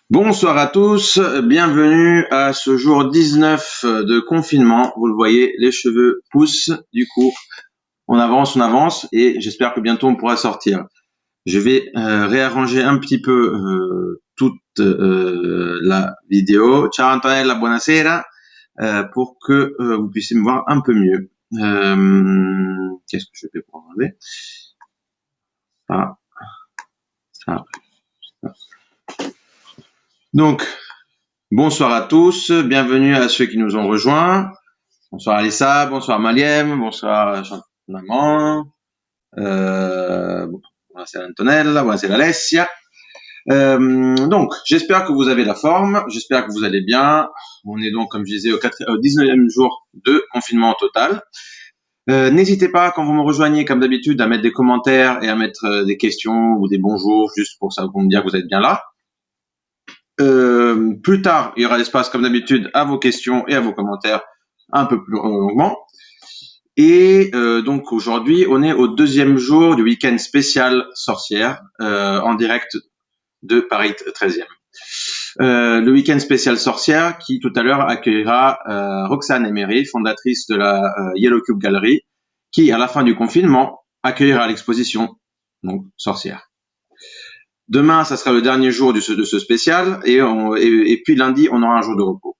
Bonsoir à tous, bienvenue à ce jour 19 de confinement. Vous le voyez, les cheveux poussent, du coup, on avance et j'espère que bientôt on pourra sortir. Je vais réarranger un petit peu toute la vidéo. Ciao Antonella, buonasera, pour que vous puissiez me voir un peu mieux. Qu'est-ce que je fais pour enlever ça, ça, ça. Donc, bonsoir à tous, bienvenue à ceux qui nous ont rejoints. Bonsoir Alissa, bonsoir Maliem, bonsoir Maman, buonasera Antonella, buonasera Alessia. Donc, j'espère que vous avez la forme, j'espère que vous allez bien. On est donc, comme je disais, au 19e jour de confinement total. N'hésitez pas, quand vous me rejoignez, comme d'habitude, à mettre des commentaires et à mettre des questions ou des bonjours, juste pour ça, pour me dire que vous êtes bien là. Plus tard, il y aura l'espace, comme d'habitude, à vos questions et à vos commentaires un peu plus longuement. Et donc aujourd'hui, on est au deuxième jour du week-end spécial sorcière en direct de Paris 13e. Le week-end spécial sorcière qui tout à l'heure accueillera Roxane Emery, fondatrice de la Yellow Cube Gallery, qui à la fin du confinement accueillera l'exposition donc sorcière. Demain, ça sera le dernier jour de ce spécial et puis lundi, on aura un jour de repos.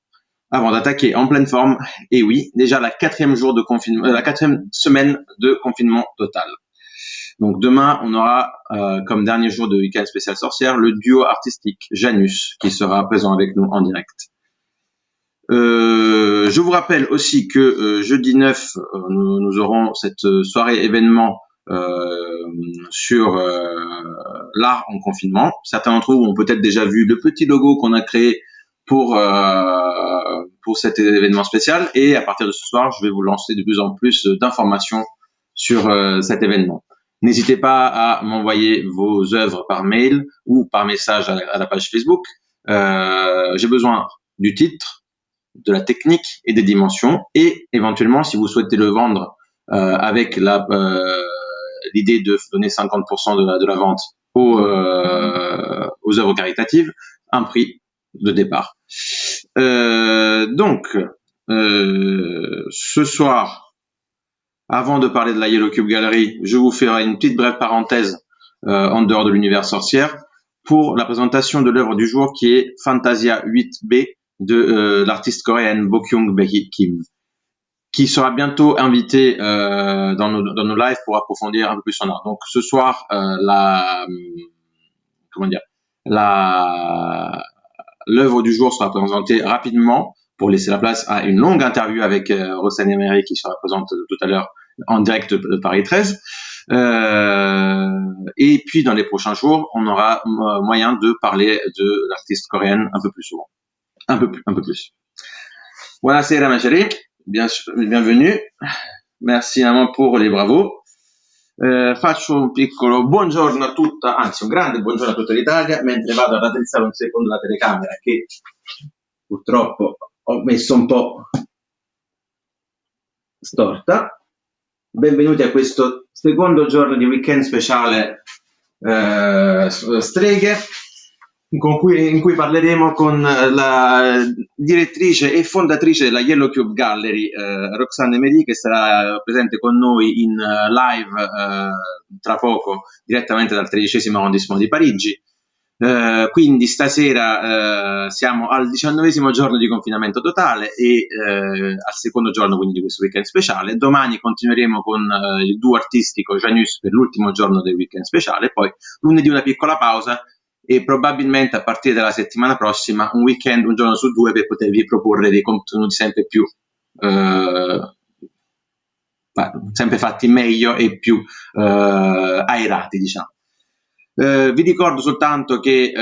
Avant d'attaquer en pleine forme, et oui, déjà la quatrième semaine de confinement total. Donc demain, on aura comme dernier jour de week-end spécial sorcière le duo artistique Janus qui sera présent avec nous en direct. Je vous rappelle aussi que jeudi 9, nous aurons cette soirée événement sur l'art en confinement. Certains d'entre vous ont peut-être déjà vu le petit logo qu'on a créé pour cet événement spécial, et à partir de ce soir, je vais vous lancer de plus en plus d'informations sur cet événement. N'hésitez pas à m'envoyer vos œuvres par mail ou par message à la page Facebook. J'ai besoin du titre, de la technique et des dimensions, et éventuellement, si vous souhaitez le vendre avec l'idée de donner 50% de la vente aux œuvres caritatives, un prix de départ. Donc, ce soir, avant de parler de la Yellow Cube Gallery, je vous ferai une petite brève parenthèse en dehors de l'univers sorcière pour la présentation de l'œuvre du jour qui est Fantasia 8B de l'artiste coréenne Bokyung Bae Kim, qui sera bientôt invité dans nos lives pour approfondir un peu plus son art. Donc ce soir, l'œuvre du jour sera présentée rapidement pour laisser la place à une longue interview avec Roxane Emery qui sera présente tout à l'heure en direct de Paris 13. Et puis dans les prochains jours, on aura moyen de parler de l'artiste coréenne un peu plus souvent. Un peu plus. Buonasera ma chérie, bienvenue. Merci maman pour les bravos. Faccio un piccolo buongiorno a tutta, anzi un grande buongiorno a tutta l'Italia, mentre vado ad raddrizzare un secondo la telecamera che purtroppo ho messo un po' storta. Benvenuti a questo secondo giorno di weekend speciale streghe, in cui parleremo con la direttrice e fondatrice della Yellow Cube Gallery, Roxane Emery, che sarà presente con noi in live tra poco direttamente dal 13° arrondissement di Parigi. Quindi stasera siamo al 19° giorno di confinamento totale e al secondo giorno quindi di questo weekend speciale. Domani continueremo con il duo artistico Janus per l'ultimo giorno del weekend speciale, poi lunedì una piccola pausa e probabilmente a partire dalla settimana prossima un weekend, un giorno su due, per potervi proporre dei contenuti sempre più sempre fatti meglio e più aerati, diciamo. Vi ricordo soltanto che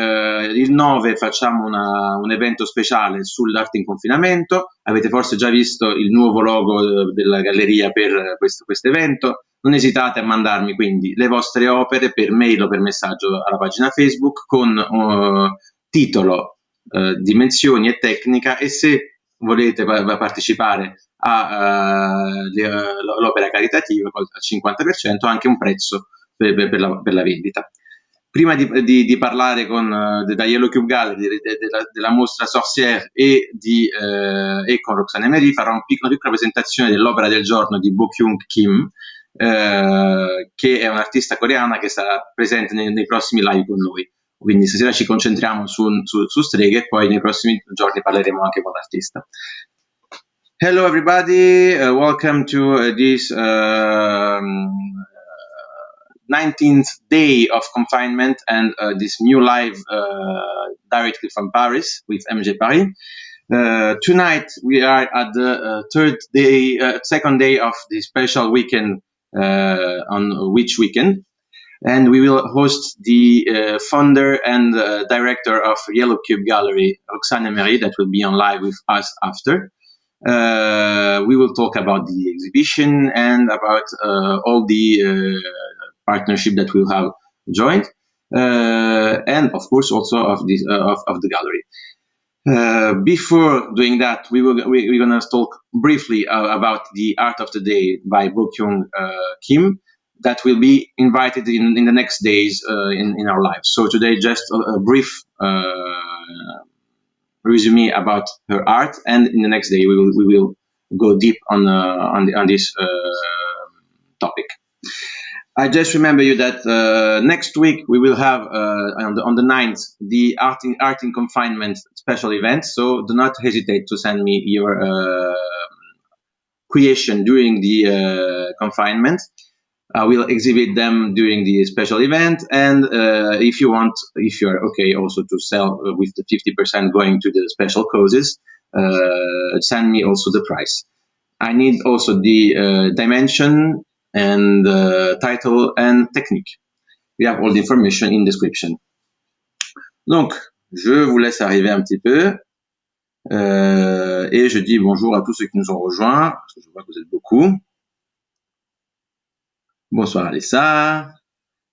il 9 facciamo un evento speciale sull'arte in confinamento. Avete forse già visto il nuovo logo della galleria per questo evento. Non esitate a mandarmi quindi le vostre opere per mail o per messaggio alla pagina Facebook con titolo, dimensioni e tecnica, e se volete partecipare all'opera caritativa al 50%, anche un prezzo per la vendita. prima di parlare da Yellow Cube Gallery della mostra Sorcière e con Roxane Emery farò una piccola presentazione dell'opera del giorno di Bo-Kyung Kim, che è un'artista coreana che sarà presente nei prossimi live con noi. Quindi stasera ci concentriamo su streghe e poi nei prossimi giorni parleremo anche con l'artista. Hello everybody, welcome to this 19th day of confinement and this new live directly from Paris with MJ Paris. Tonight we are at the second day of the special weekend on Witch Weekend, and we will host the founder and director of Yellow Cube Gallery, Roxane Emery, that will be on live with us after. We will talk about the exhibition and about all the partnership that we'll have joined, and of course also of this of the gallery. Before doing that, we're gonna talk briefly about the art of the day by Bo-Kyung Kim that will be invited in the next days in our lives. So today, just a brief resume about her art, and in the next day we will go deep on this topic. I just remember you that next week we will have on the 9th the art in confinement special event. So do not hesitate to send me your creation during the confinement. I will exhibit them during the special event, and if you're okay also to sell with the 50% going to the special causes, send me also the price. I need also the dimension and title and technique. We have all the information in description. Donc, je vous laisse arriver un petit peu et je dis bonjour à tous ceux qui nous ont rejoints, parce que je vois que vous êtes beaucoup. Bonsoir Alessa,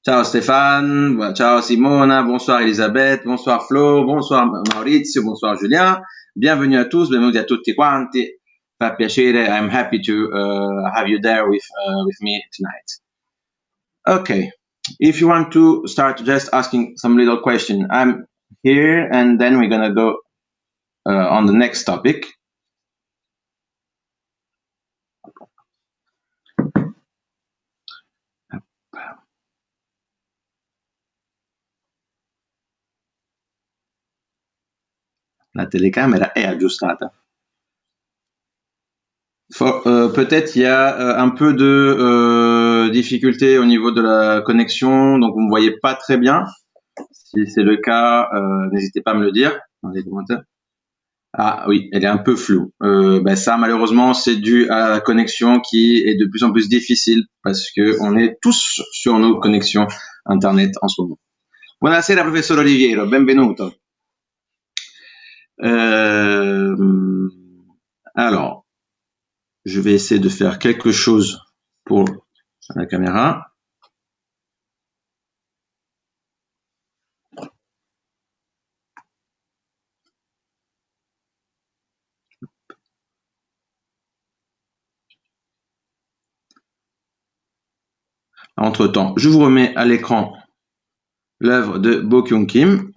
ciao Stéphane, ciao Simona, bonsoir Elisabeth, bonsoir Flo, bonsoir Maurizio, bonsoir Julien. Bienvenue à tous, benvenuti a tutti quanti. Fa piacere, I'm happy to have you there with me tonight. Okay, if you want to start just asking some little question, I'm here, and then we're gonna go on the next topic. La telecamera è aggiustata. Peut-être il y a un peu de difficulté au niveau de la connexion, donc vous ne me voyez pas très bien. Si c'est le cas, n'hésitez pas à me le dire dans les commentaires. Ah oui, elle est un peu floue. Ça, malheureusement, c'est dû à la connexion qui est de plus en plus difficile parce que on est tous sur nos connexions Internet en ce moment. Buonasera, professeur Oliviero, benvenuto. Alors, je vais essayer de faire quelque chose pour la caméra. Entre-temps, je vous remets à l'écran l'œuvre de Bo-Kyung Kim,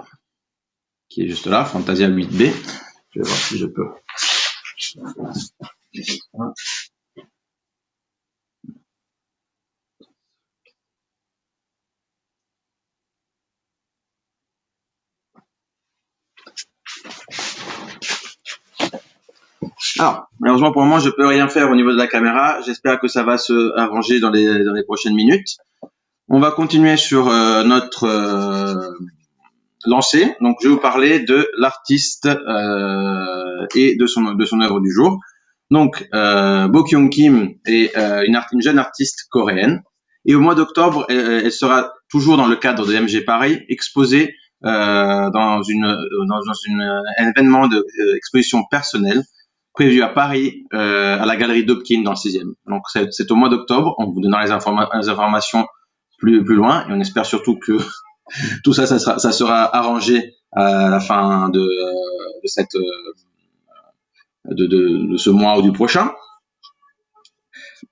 qui est juste là, Fantasia 8B. Je vais voir si je peux. Alors, malheureusement pour le moment, je peux rien faire au niveau de la caméra. J'espère que ça va se arranger dans les prochaines minutes. On va continuer sur notre lancée. Donc, je vais vous parler de l'artiste et de son œuvre du jour. Donc, Bo-Kyung Kim est une jeune artiste coréenne. Et au mois d'octobre, elle sera toujours dans le cadre de MJ Paris, exposée dans un événement d'exposition personnelle prévu à Paris, à la galerie Dobkin dans le 6e. Donc c'est au mois d'octobre. On vous donnera les informations plus loin, et on espère surtout que tout ça sera arrangé à la fin de ce mois ou du prochain.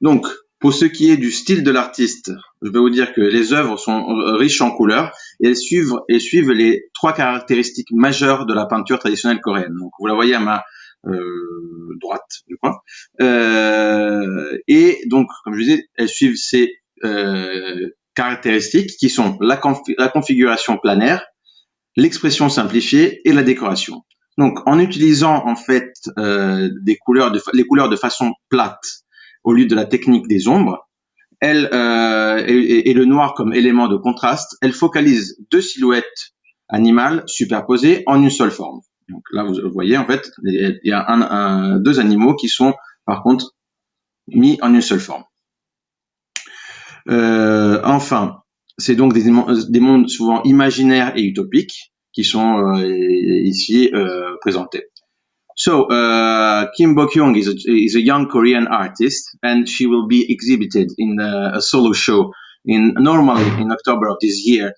Donc Pour ce qui est du style de l'artiste, je vais vous dire que les œuvres sont riches en couleurs et elles suivent les 3 caractéristiques majeures de la peinture traditionnelle coréenne. Donc vous la voyez à ma droite, je crois. Et donc, comme je disais, elles suivent ces caractéristiques qui sont la configuration planaire, l'expression simplifiée et la décoration. Donc, en utilisant en fait les couleurs de façon plate au lieu de la technique des ombres, et le noir comme élément de contraste, elle focalise 2 silhouettes animales superposées en une seule forme. Donc là, vous voyez, en fait, il y a 2 animaux qui sont, par contre, mis en une seule forme. Enfin, c'est donc des mondes souvent imaginaires et utopiques qui sont ici présentés. So, Kim Bo-kyung is a young Korean artist, and she will be exhibited in a solo show normally in October of this year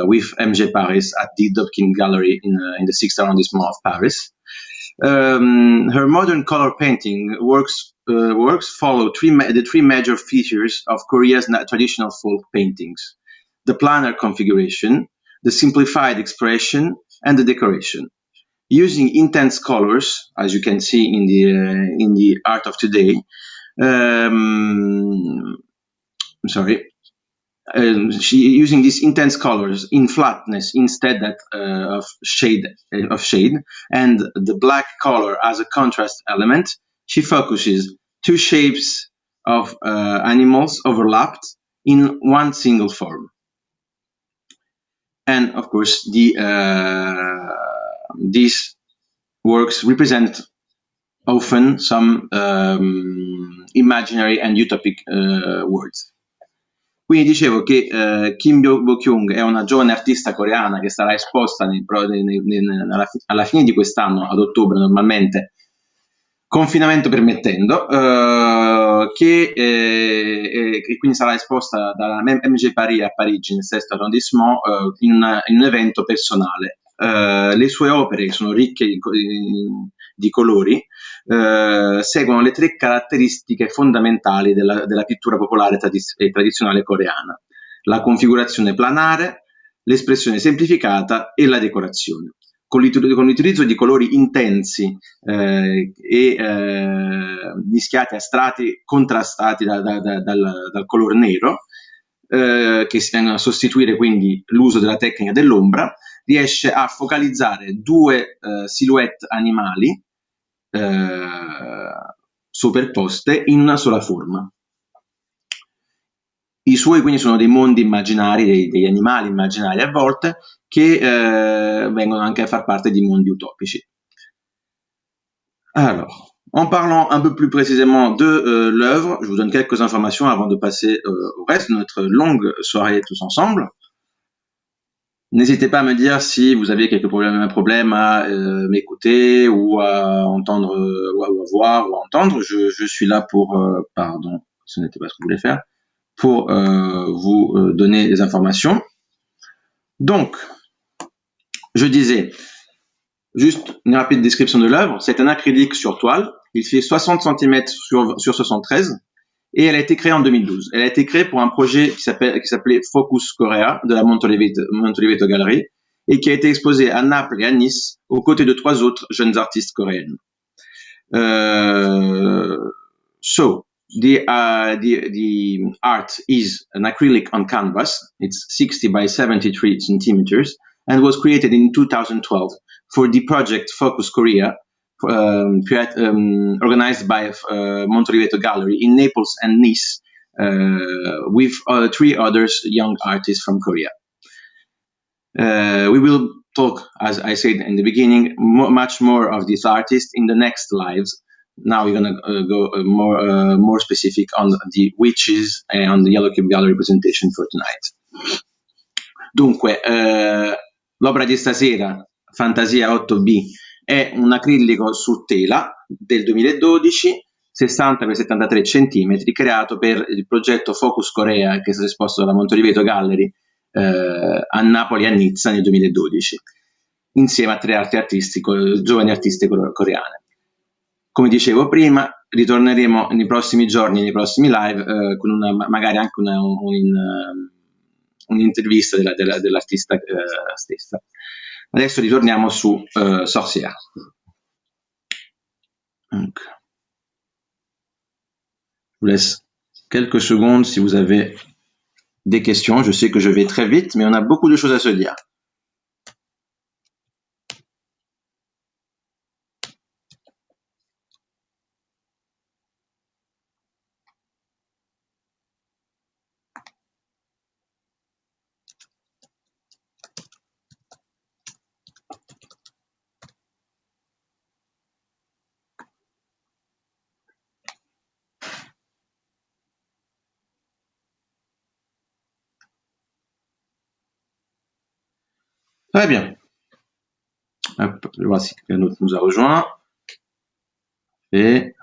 with MJ Paris at the Dobkin Gallery in the 6th arrondissement of Paris. Her modern color painting works follow the 3 major features of Korea's traditional folk paintings: the planar configuration, the simplified expression, and the decoration. Using intense colors, as you can see in the art of today, she using these intense colors in flatness instead of shade, and the black color as a contrast element. She focuses 2 shapes of animals overlapped in one single form. And of course, these works represent often some imaginary and utopic words. Quindi dicevo che Kim Bo-kyung è una giovane artista coreana che sarà esposta alla fine di quest'anno, ad ottobre normalmente, confinamento permettendo, che quindi sarà esposta dalla MJ Paris a Parigi, nel 6th arrondissement, in un evento personale. Le sue opere sono ricche di colori, seguono le 3 caratteristiche fondamentali della pittura popolare e tradizionale coreana: la configurazione planare, l'espressione semplificata e la decorazione. Con l'utilizzo di colori intensi e mischiati a strati contrastati dal color nero, che si vengono a sostituire quindi l'uso della tecnica dell'ombra, riesce a focalizzare 2 silhouette animali superposte in una sola forma. I suoi quindi sono dei mondi immaginari, degli animali immaginari a volte, qui vengono anche à faire partie des mondes utopiques. Alors, en parlant un peu plus précisément de l'œuvre, je vous donne quelques informations avant de passer au reste de notre longue soirée tous ensemble. N'hésitez pas à me dire si vous aviez quelques problèmes à m'écouter ou à entendre, ou à voir ou à entendre. Je suis là pour, pardon, ce n'était pas ce que je voulais faire, pour vous donner des informations. Donc, je disais, juste une rapide description de l'œuvre. C'est un acrylique sur toile. Il fait 60 cm sur 73 et elle a été créée en 2012. Elle a été créée pour un projet qui s'appelait Focus Korea de la Montoliveto Gallery et qui a été exposé à Naples et à Nice aux côtés de 3 autres jeunes artistes coréennes. So the art is an acrylic on canvas. It's 60 by 73 centimeters and was created in 2012 for the project Focus Korea, organized by Montoliveto Gallery in Naples and Nice, with 3 other young artists from Korea. We will talk, as I said in the beginning, much more of these artists in the next lives. Now we're going to go more specific on the witches and on the Yellow Cube Gallery presentation for tonight. Dunque, l'opera di stasera, Fantasia 8B, è un acrilico su tela del 2012, 60 x 73 cm, creato per il progetto Focus Korea, che è stato esposto dalla Montoliveto Gallery a Napoli e a Nizza nel 2012, insieme a 3 giovani artiste coreane. Come dicevo prima, ritorneremo nei prossimi giorni, nei prossimi live, con magari anche un'intervista dell'artista stessa. Adesso ritorniamo su Sorcière. Donc, je vous laisse quelques secondes si vous avez des questions. Je sais que je vais très vite, mais on a beaucoup de choses à se dire. Très bien. Hop, je vois si quelqu'un d'autre nous a rejoint. Et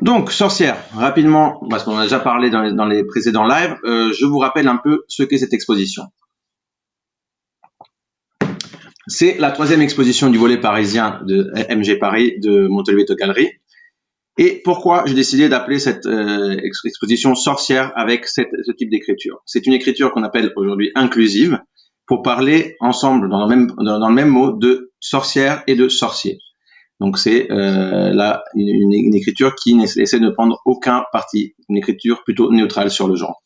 donc, Sorcière, rapidement, parce qu'on a déjà parlé dans les précédents lives, je vous rappelle un peu ce qu'est cette exposition. C'est la 3e exposition du volet parisien de MG Paris de Monte-Oliveto Gallery. Et pourquoi j'ai décidé d'appeler cette exposition Sorcière avec ce type d'écriture? C'est une écriture qu'on appelle aujourd'hui inclusive, pour parler ensemble dans le même mot de sorcière et de sorcier. Donc c'est une écriture qui essaie de prendre aucun parti, une écriture plutôt neutrale sur le genre.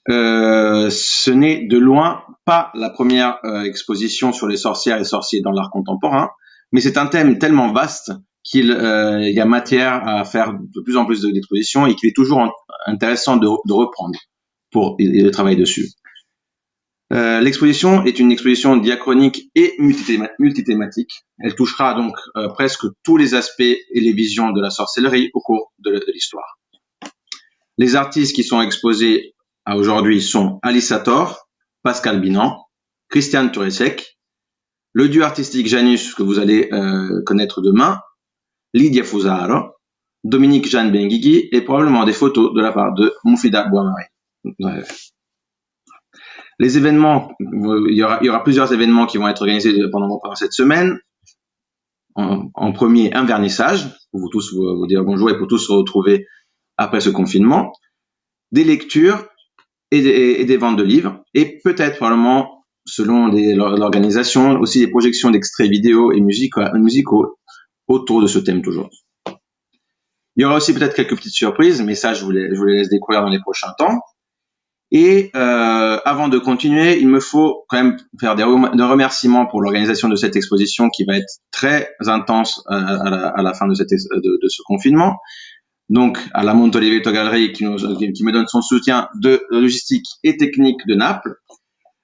Ce n'est de loin pas la première exposition sur les sorcières et sorciers dans l'art contemporain, mais c'est un thème tellement vaste qu'il y a matière à faire de plus en plus d'expositions et qu'il est toujours intéressant de reprendre pour et de travailler dessus. L'exposition est une exposition diachronique et multithématique. Elle touchera donc presque tous les aspects et les visions de la sorcellerie au cours de l'histoire. Les artistes qui sont exposés à aujourd'hui sont Alice Sator, Pascal Binan, Christiane Turecek, le duo artistique Janus que vous allez connaître demain, Lydia Fusaro, Dominique Jeanne Benguigui et probablement des photos de la part de Moufida Bouamari. Les événements, il y aura plusieurs événements qui vont être organisés pendant cette semaine. En premier, un vernissage, pour vous tous vous dire bonjour et pour tous se retrouver après ce confinement. Des lectures et des ventes de livres. Et peut-être, probablement, selon l'organisation, aussi des projections d'extraits vidéo et musicaux autour de ce thème toujours. Il y aura aussi peut-être quelques petites surprises, mais ça, je vous les laisse découvrir dans les prochains temps. Et avant de continuer, il me faut quand même faire des remerciements pour l'organisation de cette exposition qui va être très intense à la fin de ce confinement. Donc, à la Monte-Oliveto Gallery qui me donne son soutien de logistique et technique de Naples,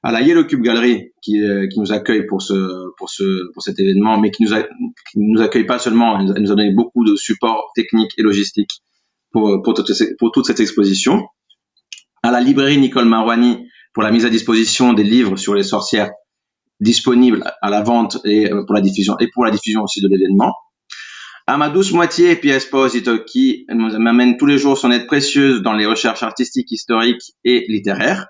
à la Yellow Cube Gallery qui nous accueille pour cet événement, mais qui nous accueille pas seulement, elle nous a donné beaucoup de support technique et logistique pour toute cette exposition. À la librairie Nicole Marouani pour la mise à disposition des livres sur les sorcières disponibles à la vente et pour la diffusion aussi de l'événement. À ma douce moitié, Pia Esposito, qui m'amène tous les jours son aide précieuse dans les recherches artistiques, historiques et littéraires.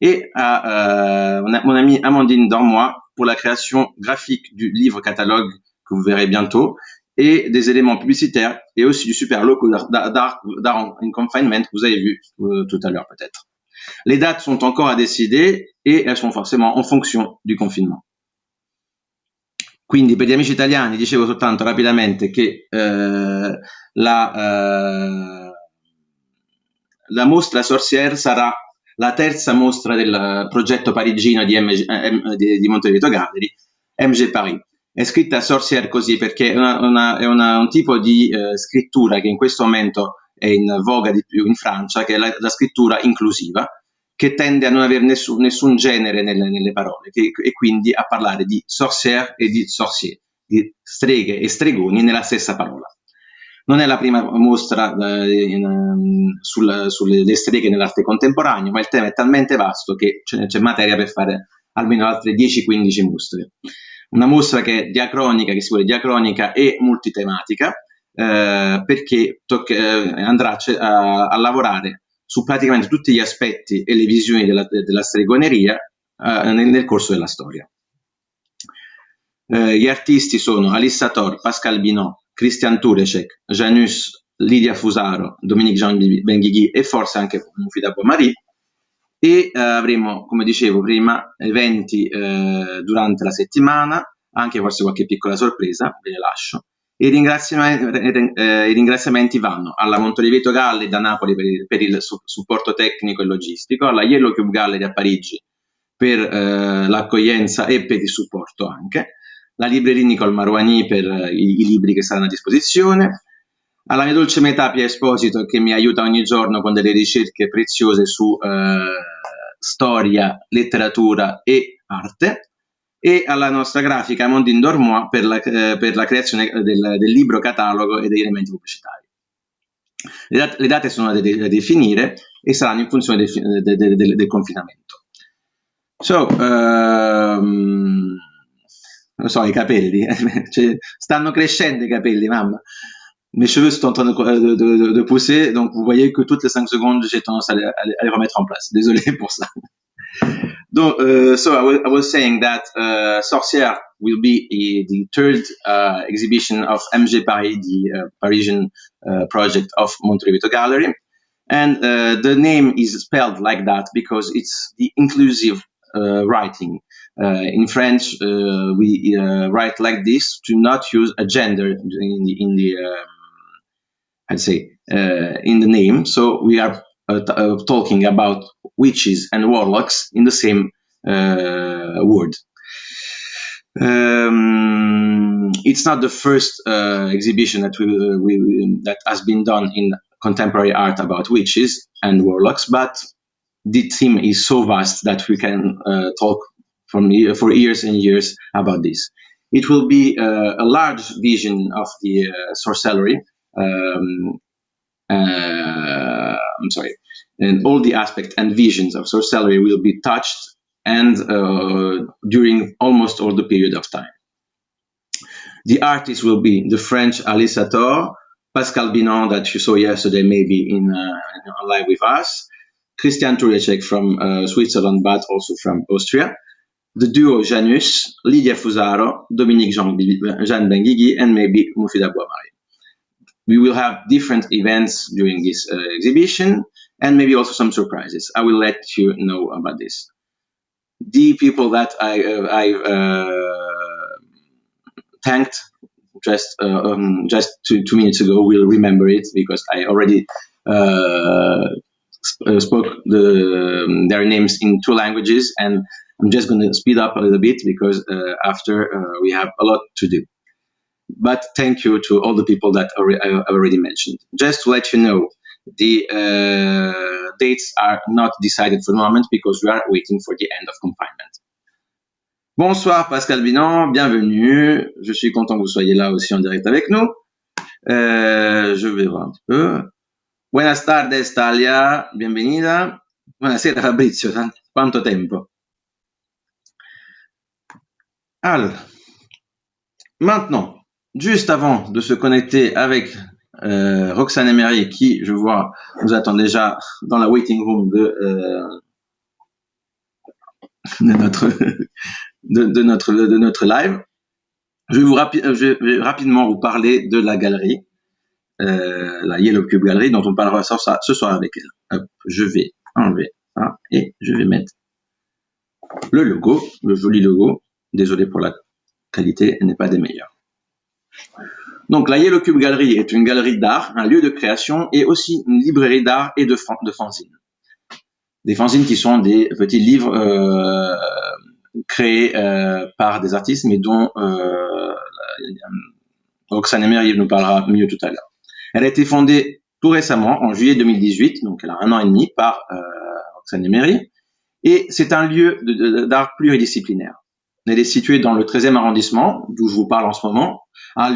Et à mon amie Amandine Dormois pour la création graphique du livre catalogue que vous verrez bientôt et des éléments publicitaires et aussi du super logo d'art in confinement que vous avez vu tout à l'heure peut-être. Les dates sont encore à décider et elles sont forcément en fonction du confinement. Quindi per gli amici italiani dicevo soltanto rapidamente che la mostra Sorcière sarà la terza mostra del progetto parigino di Monte-Oliveto Gallery, MG Paris. È scritta Sorcière così perché è un tipo di scrittura che in questo momento è in voga di più in Francia, che è la scrittura inclusiva, che tende a non avere nessun genere nelle parole e quindi a parlare di sorcière e di sorcier, di streghe e stregoni nella stessa parola. Non è la prima mostra sulle streghe nell'arte contemporanea, ma il tema è talmente vasto che c'è materia per fare almeno altre 10-15 mostre. Una mostra che è diacronica, che si vuole diacronica e multitematica, perché andrà a lavorare su praticamente tutti gli aspetti e le visioni della stregoneria nel corso della storia. Gli artisti sono Alissa Tor, Pascal Binot, Christian Turecek, Janus, Lidia Fusaro, Dominique Jean Benguigui e forse anche Mufida Boimari. E avremo, come dicevo prima, eventi durante la settimana, anche forse qualche piccola sorpresa, ve le lascio. I ringraziamenti vanno alla Montoliveto Gallery da Napoli per il supporto tecnico e logistico, alla Yellow Cube Gallery a Parigi per l'accoglienza e per il supporto anche, la libreria Nicole Marouani per i libri che saranno a disposizione, alla mia dolce metà Pia Esposito che mi aiuta ogni giorno con delle ricerche preziose su storia, letteratura e arte, e alla nostra grafica Mondin Dormois per la creazione del libro catalogo e degli elementi pubblicitari. Le date sono da definire e saranno in funzione del confinamento. So, non so, i capelli, cioè, stanno crescendo i capelli, mamma. Mes cheveux sont en train de pousser, donc vous voyez que toutes les 5 secondes, j'ai tendance à les remettre en place. Désolé pour ça. Donc, so I was saying that Sorcière will be the third exhibition of MG Paris, the Parisian project of Montoliveto Gallery. And the name is spelled like that because it's the inclusive writing. In French, we write like this to not use a gender in the I'd say in the name. So we are talking about witches and warlocks in the same word. It's not the first exhibition that that has been done in contemporary art about witches and warlocks, but the theme is so vast that we can talk for years and years about this. It will be a large vision of the sorcellery. I'm sorry, and all the aspects and visions of sorcellery will be touched, and during almost all the period of time. The artists will be the French Alissa Tor, Pascal Binot that you saw yesterday, maybe in live with us, Christian Turecek from Switzerland, but also from Austria, the duo Janus, Lidia Fusaro, Dominique Jean Benguigui, and maybe Mufida Boimari. We will have different events during this exhibition, and maybe also some surprises. I will let you know about this. The people that I thanked just 2 minutes ago will remember it because I already spoke their names in 2 languages, and I'm just going to speed up a little bit because after we have a lot to do. But thank you to all the people that I already mentioned. Just to let you know, the dates are not decided for the moment because we are waiting for the end of confinement. Bonsoir Pascal Binot, bienvenue. Je suis content que vous soyez là aussi en direct avec nous. Je vais voir un petit peu. Buenas tardes Talia, bienvenida. Buonasera Fabrizio, quanto tempo. Alors, maintenant, juste avant de se connecter avec Roxane Emery, qui, je vois, nous attend déjà dans la waiting room de notre live, je vais rapidement vous parler de la galerie, la Yellow Cube Gallery, dont on parlera ce soir avec elle. Hop, je vais enlever ça et je vais mettre le logo, le joli logo. Désolé pour la qualité, elle n'est pas des meilleures. Donc la Yellow Cube Gallery est une galerie d'art, un lieu de création et aussi une librairie d'art et de fanzines. Des fanzines qui sont des petits livres créés par des artistes, mais dont Roxane Emery nous parlera mieux tout à l'heure. Elle a été fondée tout récemment, en juillet 2018, donc elle a 1 an et demi, par Roxane Emery, et c'est un lieu d'art pluridisciplinaire. Elle est située dans le 13e arrondissement, d'où je vous parle en ce moment, un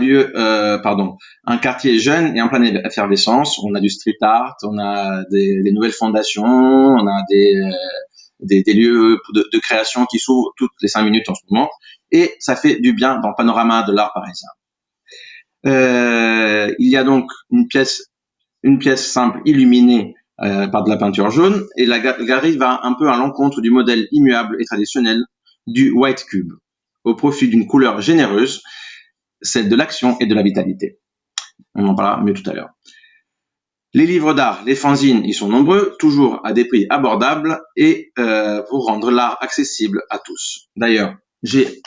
quartier jeune et en pleine effervescence. On a du street art, on a des nouvelles fondations, on a des lieux de création qui s'ouvrent toutes les 5 minutes en ce moment, et ça fait du bien dans le panorama de l'art parisien. Il y a donc une pièce simple illuminée par de la peinture jaune, et la galerie va un peu à l'encontre du modèle immuable et traditionnel du White Cube. au profit d'une couleur généreuse, celle de l'action et de la vitalité. On en parlera mieux tout à l'heure. Les livres d'art, les fanzines, ils sont nombreux, toujours à des prix abordables et pour rendre l'art accessible à tous. D'ailleurs, j'ai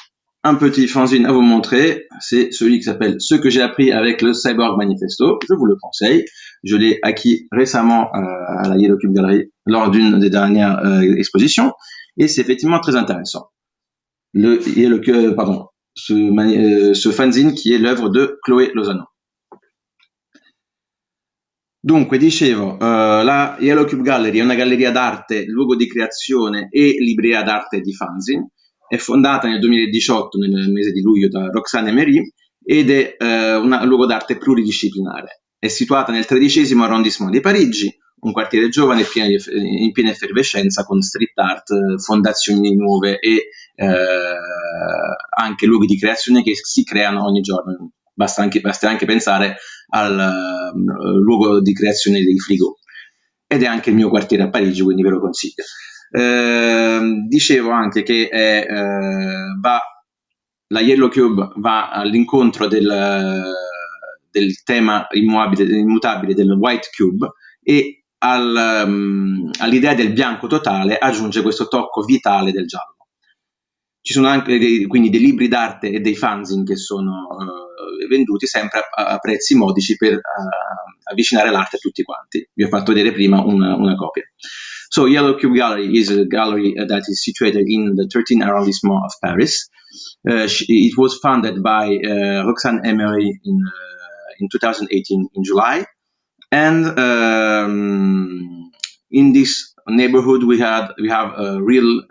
un petit fanzine à vous montrer, c'est celui qui s'appelle « Ce que j'ai appris avec le Cyborg Manifesto ». Je vous le conseille. Je l'ai acquis récemment à la Yellow Cube Gallery lors d'une des dernières expositions et c'est effectivement très intéressant. Ce fanzine qui est l'œuvre de Chloé Lozano. Dunque, dicevo, la Yellow Cube Gallery è una galleria d'arte, luogo di creazione e libreria d'arte di fanzine. È fondata nel 2018, nel mese di luglio, da Roxane Emery ed è un luogo d'arte pluridisciplinare. È situata nel 13° arrondissement di Parigi, un quartiere giovane in piena effervescenza con street art, fondazioni nuove e anche luoghi di creazione che si creano ogni giorno. Basta anche pensare al luogo di creazione dei frigo. Ed è anche il mio quartiere a Parigi, quindi ve lo consiglio. Dicevo anche che la Yellow Cube va all'incontro del tema immutabile del White Cube e all'idea del bianco totale aggiunge questo tocco vitale del giallo. Ci sono anche quindi dei libri d'arte e dei fanzine che sono venduti sempre a prezzi modici per avvicinare l'arte a tutti quanti. Vi ho fatto vedere prima una copia. So Yellow Cube Gallery is a gallery that is situated in the 13th arrondissement of Paris. It was founded by Roxane Emery in 2018 in July. And in this neighborhood we have a real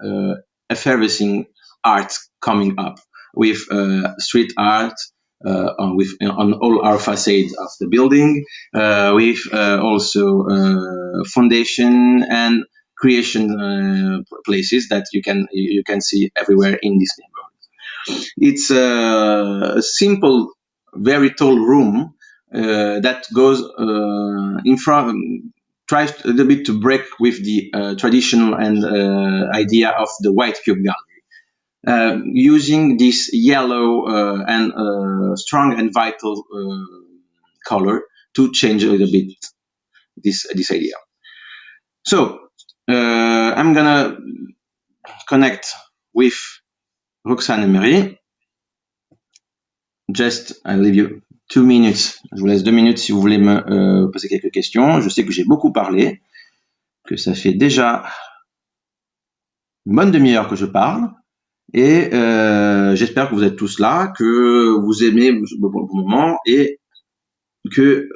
effervescing art coming up with street art on all our facades of the building, with also foundation and creation places that you can see everywhere in this neighborhood. It's a simple, very tall room that goes in front, tries a little bit to break with the traditional and idea of the White Cube Gallery, using this yellow and strong and vital color to change a little bit this idea. So I'm gonna connect with Roxane Emery. Just I'll leave you 2 minutes. Je vous laisse 2 minutes si vous voulez me poser quelques questions. Je sais que j'ai beaucoup parlé, que ça fait déjà une bonne demi-heure que je parle. Et j'espère que vous êtes tous là, que vous aimez le bon moment et que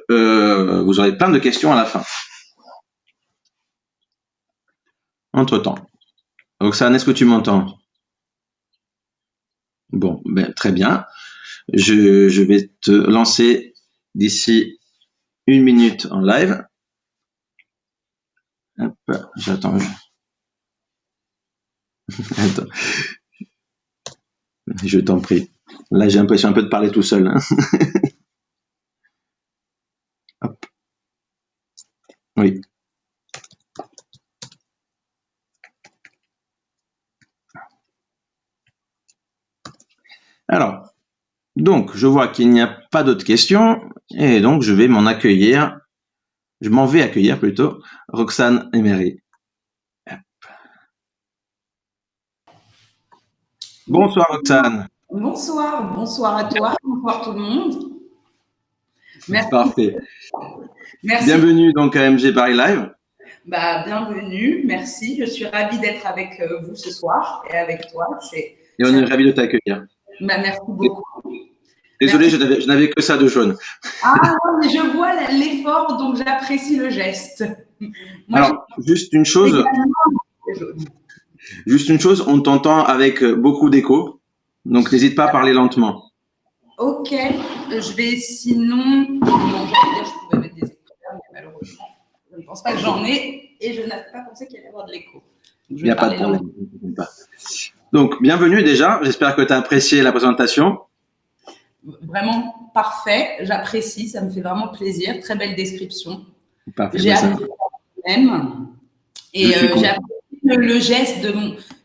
vous aurez plein de questions à la fin. Entre-temps. Roxane, est-ce que tu m'entends? Bon, ben, très bien. Je vais te lancer d'ici 1 minute en live. Hop, j'attends. Attends. Je t'en prie. Là, j'ai l'impression un peu de parler tout seul. Hein. Hop. Oui. Alors, donc, je vois qu'il n'y a pas d'autres questions et donc je m'en vais accueillir plutôt Roxane Emery. Bonsoir Roxane. Bonsoir à toi, bonsoir tout le monde. Merci. Parfait. Merci. Bienvenue donc à MG Paris Live. Bienvenue, merci. Je suis ravie d'être avec vous ce soir et avec toi. Et on est ravis de t'accueillir. Merci beaucoup. Désolé, je n'avais que ça de jaune. Ah, mais je vois l'effort, donc j'apprécie le geste. Moi, alors, juste une chose, on t'entend avec beaucoup d'écho, donc n'hésite pas à parler lentement. Ok, je vais sinon... je pouvais mettre des écouteurs, mais malheureusement, je ne pense pas que j'en ai et je n'avais pas pensé qu'il allait y avoir de l'écho. Il n'y a pas de problème. Donc, bienvenue déjà, j'espère que tu as apprécié la présentation. Vraiment parfait, j'apprécie, ça me fait vraiment plaisir, très belle description. Parfait. J'ai apprécié même et j'ai apprécié le geste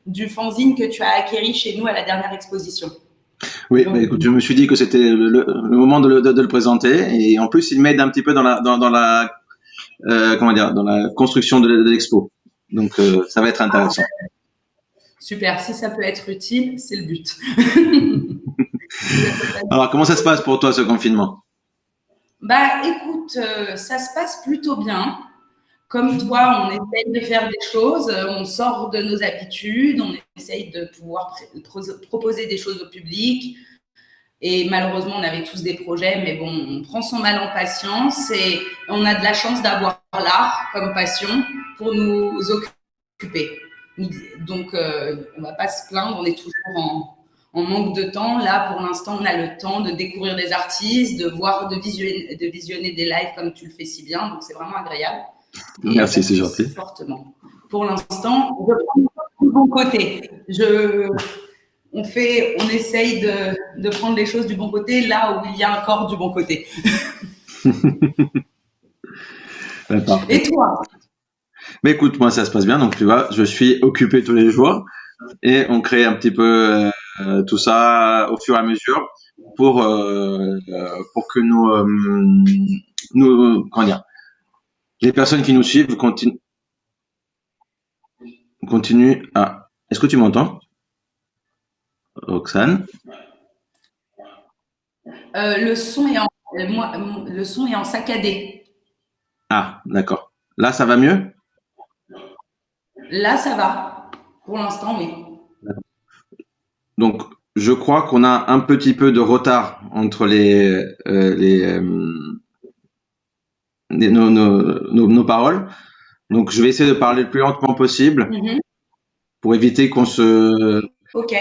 du fanzine que tu as acquéri chez nous à la dernière exposition. Oui, bah, écoute, je me suis dit que c'était le moment de le présenter, et en plus il m'aide un petit peu dans la comment dire, dans la construction de l'expo. Donc ça va être intéressant. Super, si ça peut être utile, c'est le but. Alors comment ça se passe pour toi ce confinement? Bah écoute, ça se passe plutôt bien. Comme toi, on essaye de faire des choses, on sort de nos habitudes, on essaye de pouvoir proposer des choses au public. Et malheureusement, on avait tous des projets, mais bon, on prend son mal en patience et on a de la chance d'avoir l'art comme passion pour nous occuper. Donc, on ne va pas se plaindre, on est toujours en manque de temps. Là, pour l'instant, on a le temps de découvrir des artistes, de visionner des lives comme tu le fais si bien. Donc, c'est vraiment agréable. Merci, c'est gentil. Fortement. Pour l'instant, je prends du bon côté. On essaye de prendre les choses du bon côté là où il y a encore du bon côté. Et toi? Mais écoute, moi ça se passe bien, donc tu vois, je suis occupé tous les jours et on crée un petit peu tout ça au fur et à mesure pour que nous comment dire, les personnes qui nous suivent continuent à. Est-ce que tu m'entends, Roxane? Le son est en saccadé. Ah, d'accord. Là, ça va mieux? Là, ça va. Pour l'instant, oui. Donc, je crois qu'on a un petit peu de retard entre nos paroles. Donc, je vais essayer de parler le plus lentement possible pour éviter qu'on se. Ok.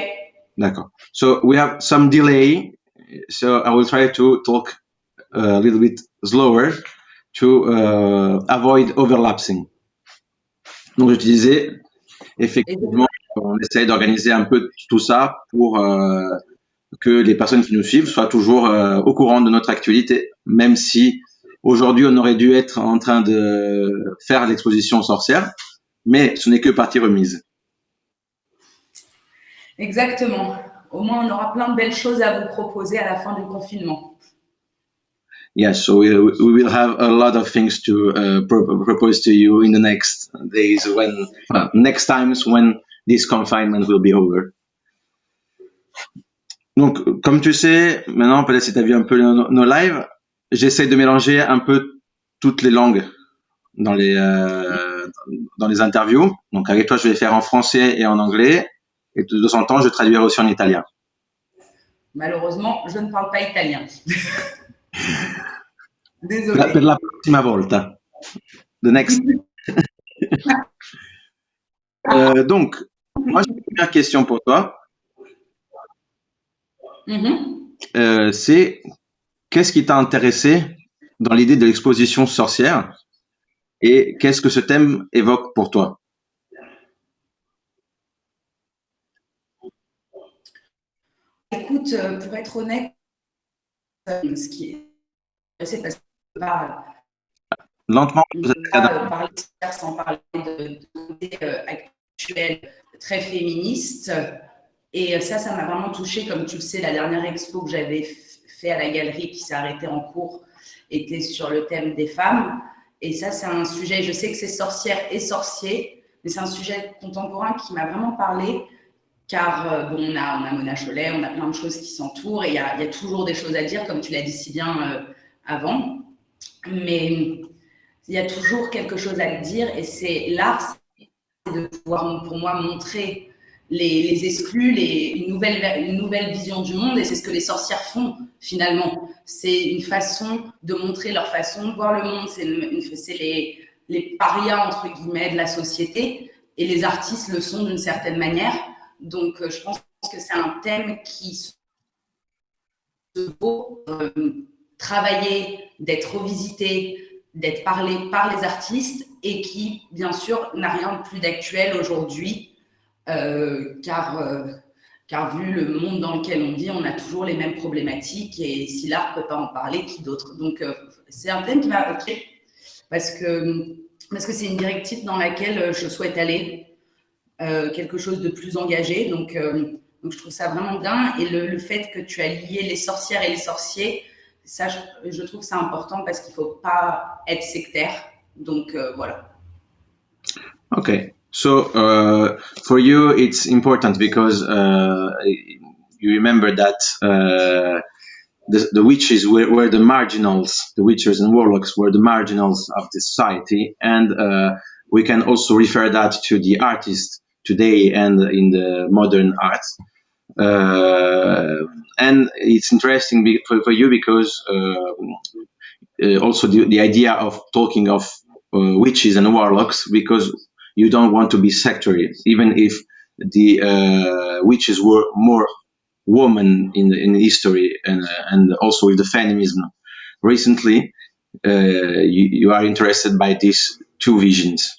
D'accord. So we have some delay. So I will try to talk a little bit slower to avoid overlapping. Donc, je disais, effectivement, on essaye d'organiser un peu tout ça pour que les personnes qui nous suivent soient toujours au courant de notre actualité, même si aujourd'hui on aurait dû être en train de faire l'exposition sorcière, mais ce n'est que partie remise. Exactement. Au moins, on aura plein de belles choses à vous proposer à la fin du confinement. Yes, so we will have a lot of things to propose to you in the next days next times when this confinement will be over. Donc, comme tu sais, maintenant, peut-être si tu as vu un peu nos lives, j'essaie de mélanger un peu toutes les langues dans les interviews. Donc, avec toi, je vais faire en français et en anglais. Et de temps en temps, je traduirai aussi en italien. Malheureusement, je ne parle pas italien. Désolé. Per la prossima volta. The next. Donc, moi, j'ai une première question pour toi. C'est qu'est-ce qui t'a intéressé dans l'idée de l'exposition sorcière et qu'est-ce que ce thème évoque pour toi? Écoute, pour être honnête, ce qui est, c'est parce que lentement, parler sans parler de côté actuel très féministe. Et ça m'a vraiment touchée. Comme tu le sais, la dernière expo que j'avais fait à la galerie qui s'est arrêtée en cours était sur le thème des femmes. Et ça, c'est un sujet, je sais que c'est sorcière et sorcier, mais c'est un sujet contemporain qui m'a vraiment parlé, car on a Mona Chollet, on a plein de choses qui s'entourent, et il y a toujours des choses à dire, comme tu l'as dit si bien avant. Mais il y a toujours quelque chose à dire, et c'est l'art, c'est de pouvoir, pour moi, montrer les exclus, une nouvelle vision du monde, et c'est ce que les sorcières font finalement. C'est une façon de montrer leur façon de voir le monde, c'est les parias entre guillemets de la société, et les artistes le sont d'une certaine manière. Donc je pense que c'est un thème qui se vaut travailler, d'être revisité, d'être parlé par les artistes, et qui bien sûr n'a rien de plus d'actuel aujourd'hui. Car vu le monde dans lequel on vit, on a toujours les mêmes problématiques, et si l'art ne peut pas en parler, qui d'autre? Donc, c'est un thème qui m'a parce que c'est une directive dans laquelle je souhaite aller, quelque chose de plus engagé. Donc, je trouve ça vraiment bien. Et le fait que tu as lié les sorcières et les sorciers, ça, je trouve ça important parce qu'il ne faut pas être sectaire. Donc, voilà. Okay. So for you, it's important because you remember that the witches were the marginals, the witches and warlocks were the marginals of the society, and we can also refer that to the artists today and in the modern arts. And it's interesting for you because also the idea of talking of witches and warlocks, because you don't want to be sectarian, even if the witches were more women in history, and also with the feminism recently, you are interested by these two visions.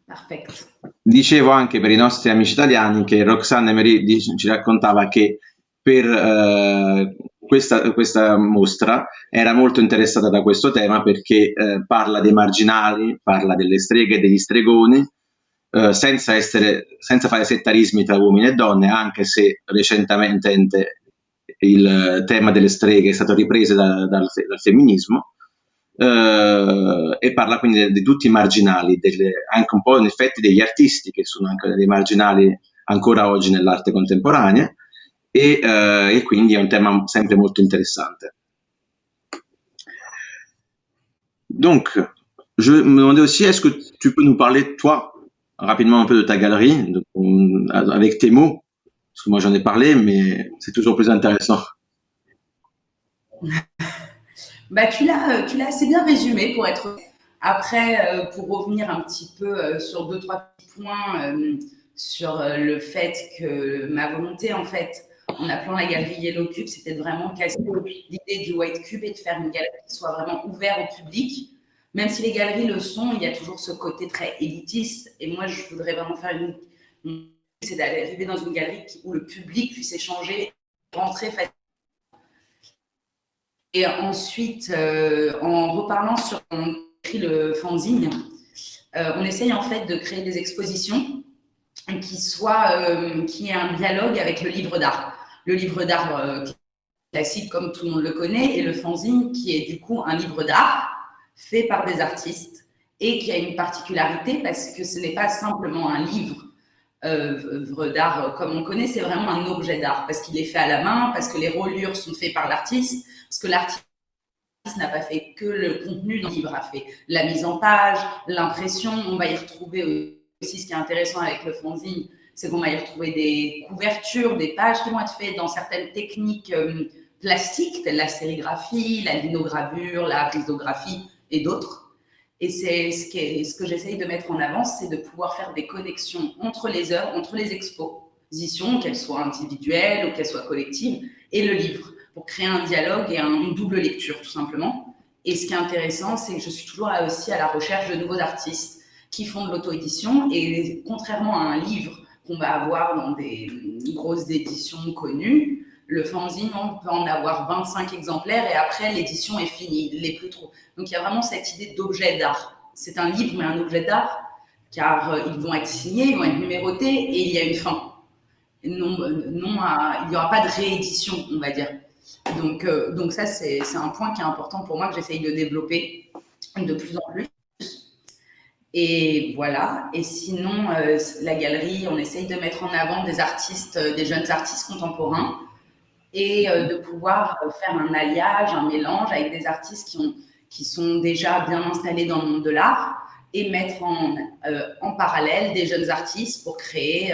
Perfetto. Dicevo anche per i nostri amici italiani che Roxanne Emery ci raccontava che per questa mostra era molto interessata da questo tema perché parla dei marginali, parla delle streghe e degli stregoni, senza fare settarismi tra uomini e donne, anche se recentemente il tema delle streghe è stato ripreso dal femminismo. E parla quindi di tutti i marginali, anche un po' in effetti degli artisti che sono anche dei marginali ancora oggi nell'arte contemporanea, e quindi è un tema sempre molto interessante. Donc, je me demandais aussi, est-ce que tu peux nous parler, toi, rapidement un peu de ta galerie, avec tes mots, parce que moi j'en ai parlé, mais c'est toujours plus intéressant. Bah, tu l'as assez bien résumé pour être. Après, pour revenir un petit peu sur 2-3 petits points sur le fait que ma volonté, en fait, en appelant la galerie Yellow Cube, c'était de vraiment casser l'idée du White Cube et de faire une galerie qui soit vraiment ouverte au public. Même si les galeries le sont, il y a toujours ce côté très élitiste. Et moi, je voudrais vraiment faire c'est d'arriver dans une galerie où le public puisse échanger, rentrer facilement. Et ensuite, en reparlant sur le fanzine, on essaye en fait de créer des expositions qui aient un dialogue avec le livre d'art. Le livre d'art classique comme tout le monde le connaît, et le fanzine qui est du coup un livre d'art fait par des artistes et qui a une particularité parce que ce n'est pas simplement un livre d'art comme on connaît, c'est vraiment un objet d'art parce qu'il est fait à la main, parce que les reliures sont faites par l'artiste, parce que l'artiste n'a pas fait que le contenu dans le livre, a fait la mise en page, l'impression. On va y retrouver aussi, ce qui est intéressant avec le fanzine, c'est qu'on va y retrouver des couvertures, des pages qui vont être faites dans certaines techniques plastiques, telles la sérigraphie, la linogravure, la risographie et d'autres. Et c'est ce que j'essaye de mettre en avant, c'est de pouvoir faire des connexions entre les œuvres, entre les expositions, qu'elles soient individuelles ou qu'elles soient collectives, et le livre, pour créer un dialogue et une double lecture, tout simplement. Et ce qui est intéressant, c'est que je suis toujours aussi à la recherche de nouveaux artistes qui font de l'auto-édition. Et contrairement à un livre qu'on va avoir dans des grosses éditions connues, le fanzine, on peut en avoir 25 exemplaires et après, l'édition est finie, il n'est plus trop. Donc, il y a vraiment cette idée d'objet d'art. C'est un livre, mais un objet d'art, car ils vont être signés, ils vont être numérotés et il y a une fin. Il n'y aura pas de réédition, on va dire. Donc ça, c'est un point qui est important pour moi, que j'essaye de développer de plus en plus. Et voilà. Et sinon, la galerie, on essaye de mettre en avant des artistes, des jeunes artistes contemporains, et de pouvoir faire un alliage, un mélange avec des artistes qui sont déjà bien installés dans le monde de l'art, et mettre en parallèle des jeunes artistes pour créer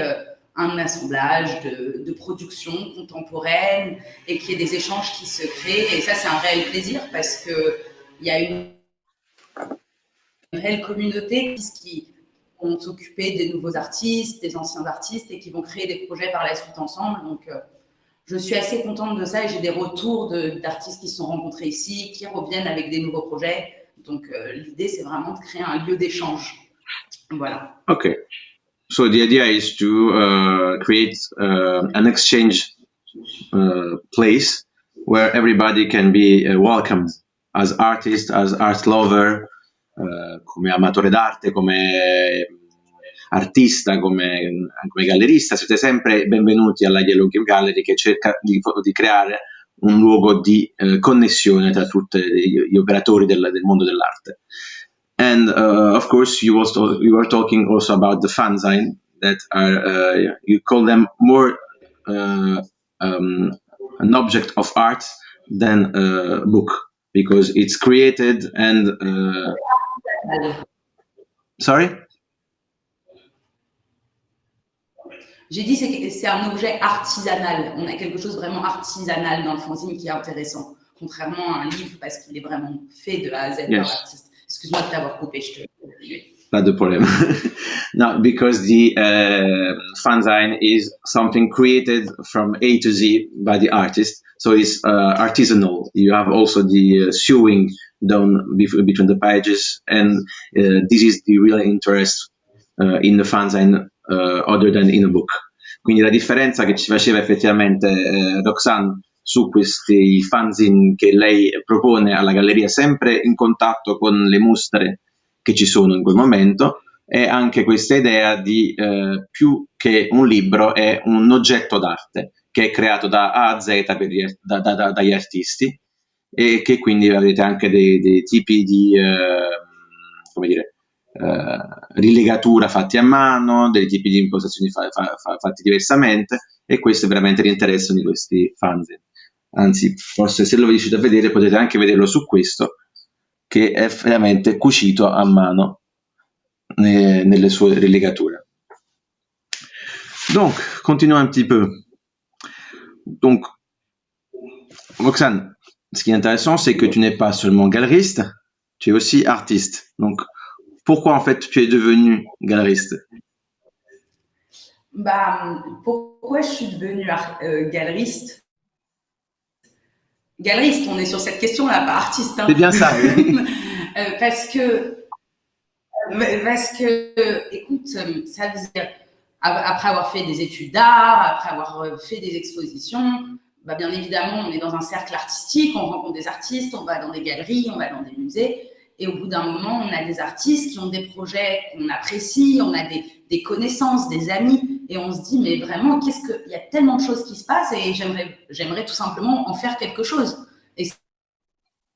un assemblage de productions contemporaines et qu'il y ait des échanges qui se créent. Et ça, c'est un réel plaisir parce qu'il y a une réelle communauté qui vont s'occuper des nouveaux artistes, des anciens artistes et qui vont créer des projets par la suite ensemble. Donc, je suis assez contente de ça et j'ai des retours d'artistes qui se sont rencontrés ici, qui reviennent avec des nouveaux projets. Donc, l'idée, c'est vraiment de créer un lieu d'échange. Voilà. OK. So the idea is to create an exchange place where everybody can be welcomed as artist, as art lover, come amatore d'arte, come artista, come gallerista, siete sempre benvenuti alla Yellow Cave Gallery, che cerca di creare un luogo di connessione tra tutti gli operatori del mondo dell'arte. And of course, you were talking also about the fanzine that are you call them more an object of art than a book, because it's created and sorry. J'ai dit que c'est un objet artisanal. On a quelque chose vraiment artisanal dans le fanzine qui est intéressant, contrairement à un livre parce qu'il est vraiment fait de A à Z par l'artiste. Excuse-moi de t'avoir coupé, je te... Pas de problème. No, because the fanzine is something created from A to Z by the artist, so it's artisanal. You have also the sewing done between the pages, and this is the real interest in the fanzine other than in a book. Quindi la differenza che ci faceva effettivamente Roxane su questi fanzine che lei propone alla galleria, sempre in contatto con le mostre che ci sono in quel momento, è anche questa idea di più che un libro è un oggetto d'arte che è creato da A a Z dagli artisti, e che quindi avete anche dei tipi di come dire, rilegatura fatti a mano, dei tipi di impostazioni fatti diversamente, e questo è veramente l'interesse di questi fanzine. Anzi, forse se lo riuscite a vedere potete anche vederlo su questo, che è veramente cucito a mano nelle sue rilegature. Donc, continuons un petit peu. Donc, Roxane, ce qui est intéressant, c'est que tu n'es pas seulement galeriste, tu es aussi artiste. Donc, pourquoi en fait tu es devenue galeriste? Pourquoi je suis devenue galeriste? Galeriste, on est sur cette question-là, pas artiste. Hein. C'est bien ça, oui. Parce que, écoute, ça faisait, après avoir fait des études d'art, après avoir fait des expositions, bien évidemment, on est dans un cercle artistique, on rencontre des artistes, on va dans des galeries, on va dans des musées. Et au bout d'un moment, on a des artistes qui ont des projets qu'on apprécie, on a des connaissances, des amis, et on se dit, mais vraiment, il y a tellement de choses qui se passent et j'aimerais tout simplement en faire quelque chose. Et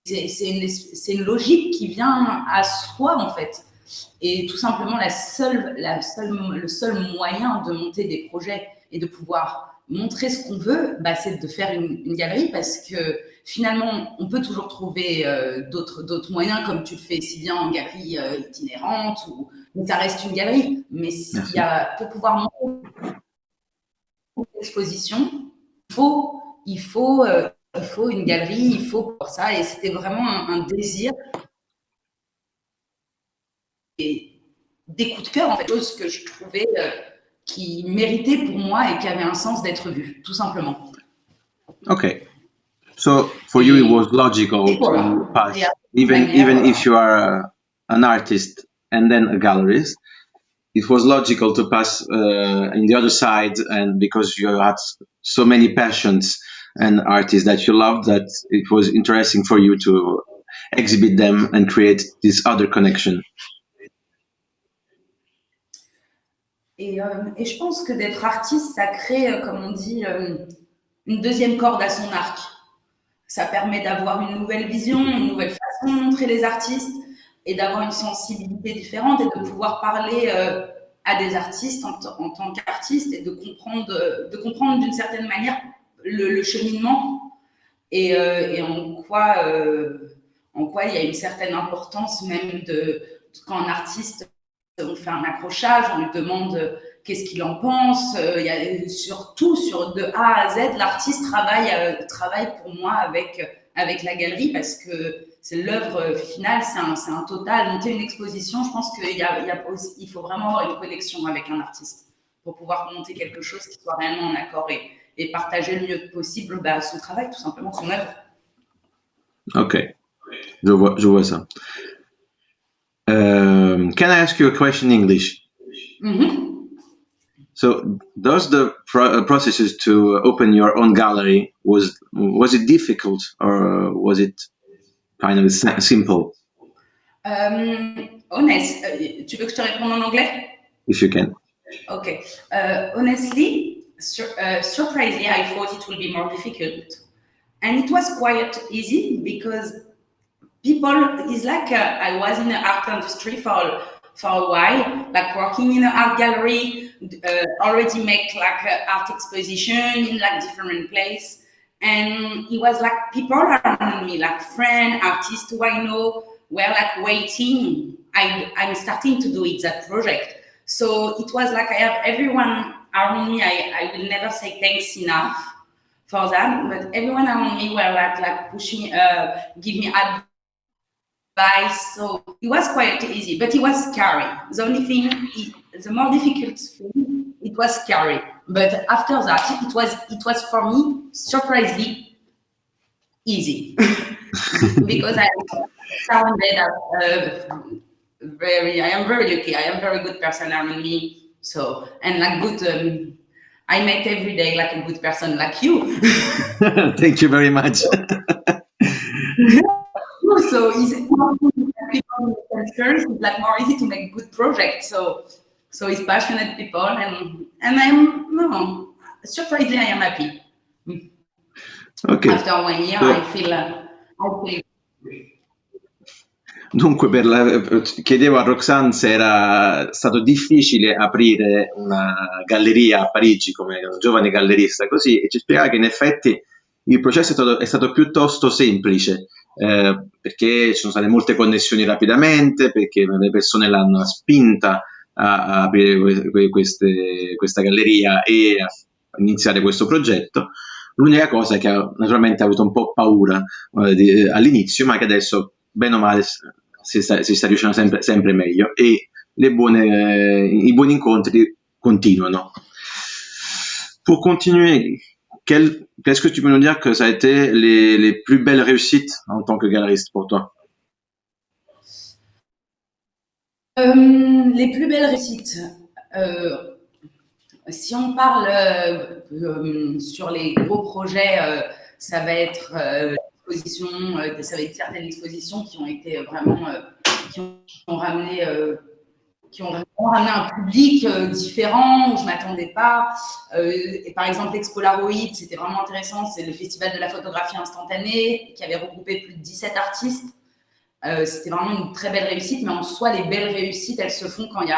c'est une logique qui vient à soi, en fait. Et tout simplement, le seul moyen de monter des projets et de pouvoir montrer ce qu'on veut, c'est de faire une galerie, parce que finalement, on peut toujours trouver d'autres moyens, comme tu le fais si bien en galerie itinérante, mais ça reste une galerie. Mais pour pouvoir monter une exposition, il faut une galerie, il faut pour ça. Et c'était vraiment un désir et des coups de cœur, en fait, choses que je trouvais qui méritait pour moi et qui avait un sens d'être vu, tout simplement. Okay. So for you, it was logical to pass, even if you are an artist and then a gallerist, it was logical to pass in the other side, and because you had so many passions and artists that you loved, that it was interesting for you to exhibit them and create this other connection. Et je pense que d'être artiste, ça crée, comme on dit, une deuxième corde à son arc. Ça permet d'avoir une nouvelle vision, une nouvelle façon de montrer les artistes et d'avoir une sensibilité différente et de pouvoir parler à des artistes en tant qu'artiste et de comprendre d'une certaine manière le cheminement et en quoi il y a une certaine importance même quand un artiste, on fait un accrochage, on lui demande qu'est-ce qu'il en pense. Il y a surtout de A à Z, l'artiste travaille pour moi avec la galerie, parce que c'est l'œuvre finale, c'est un total. Monter une exposition, je pense qu'il faut vraiment avoir une connexion avec un artiste pour pouvoir monter quelque chose qui soit réellement en accord et partager le mieux possible son travail, tout simplement, son œuvre. Ok, je vois ça. Can I ask you a question in English? Mm-hmm. So, does the processes to open your own gallery, was it difficult or was it kind of simple? Honest, tu veux que je te réponde en anglais? if you can. Okay. Honestly, surprisingly, I thought it would be more difficult. And it was quite easy because people is like I was in the art industry for a while, like working in an art gallery, already make like an art exposition in like different place, and it was like people around me, like friends, artists who I know, were like waiting. I'm starting to do it that project, so it was like I have everyone around me. I will never say thanks enough for that, but everyone around me were like pushing, give me advice. So it was quite easy, but it was scary. The only thing, the more difficult thing, it was scary. But after that, it was for me surprisingly easy because I sounded I am very lucky. I am very good person around me. So, and like good, I met every day like a good person like you. Thank you very much. So it's like more easy to make good projects. So it's passionate people, and I'm surprisingly I am happy. Okay. After 1 year, I feel. Dunque, chiedevo a Roxane se era stato difficile aprire una galleria a Parigi come un giovane gallerista, così, e ci spiegava che in effetti il processo è stato piuttosto semplice, perché ci sono state molte connessioni rapidamente, perché le persone l'hanno spinta a aprire questa galleria e a iniziare questo progetto. L'unica cosa è che naturalmente ha avuto un po' paura all'inizio, ma che adesso, bene o male, si sta riuscendo sempre meglio, e i buoni incontri continuano. Pour continuer, qu'est-ce que tu peux nous dire que ça a été les plus belles réussites en tant que galeriste pour toi? Les plus belles réussites. Si on parle sur les gros projets, ça va être l'exposition, ça va être certaines expositions qui ont été vraiment, qui ont ramené un public différent où je m'attendais pas. Et par exemple, Expolaroid, c'était vraiment intéressant. C'est le festival de la photographie instantanée qui avait regroupé plus de 17 artistes. C'était vraiment une très belle réussite, mais en soi, les belles réussites, elles se font quand il y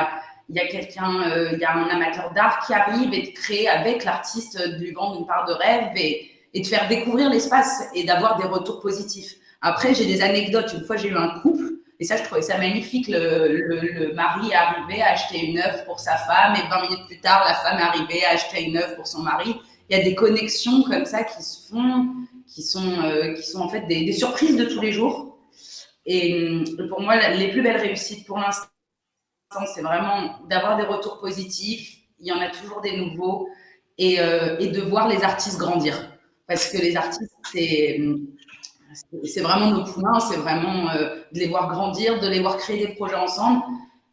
a quelqu'un, il y a un amateur d'art qui arrive et de créer avec l'artiste, de lui vendre une part de rêve et de faire découvrir l'espace et d'avoir des retours positifs. Après, j'ai des anecdotes. Une fois, j'ai eu un couple, et ça, je trouvais ça magnifique. Le mari est arrivé à acheter une œuvre pour sa femme, et 20 minutes plus tard, la femme est arrivée à acheter une œuvre pour son mari. Il y a des connexions comme ça qui se font, qui sont en fait des surprises de tous les jours. Et pour moi, les plus belles réussites pour l'instant, c'est vraiment d'avoir des retours positifs. Il y en a toujours des nouveaux, et de voir les artistes grandir. Parce que les artistes, c'est vraiment nos poulains, c'est vraiment de les voir grandir, de les voir créer des projets ensemble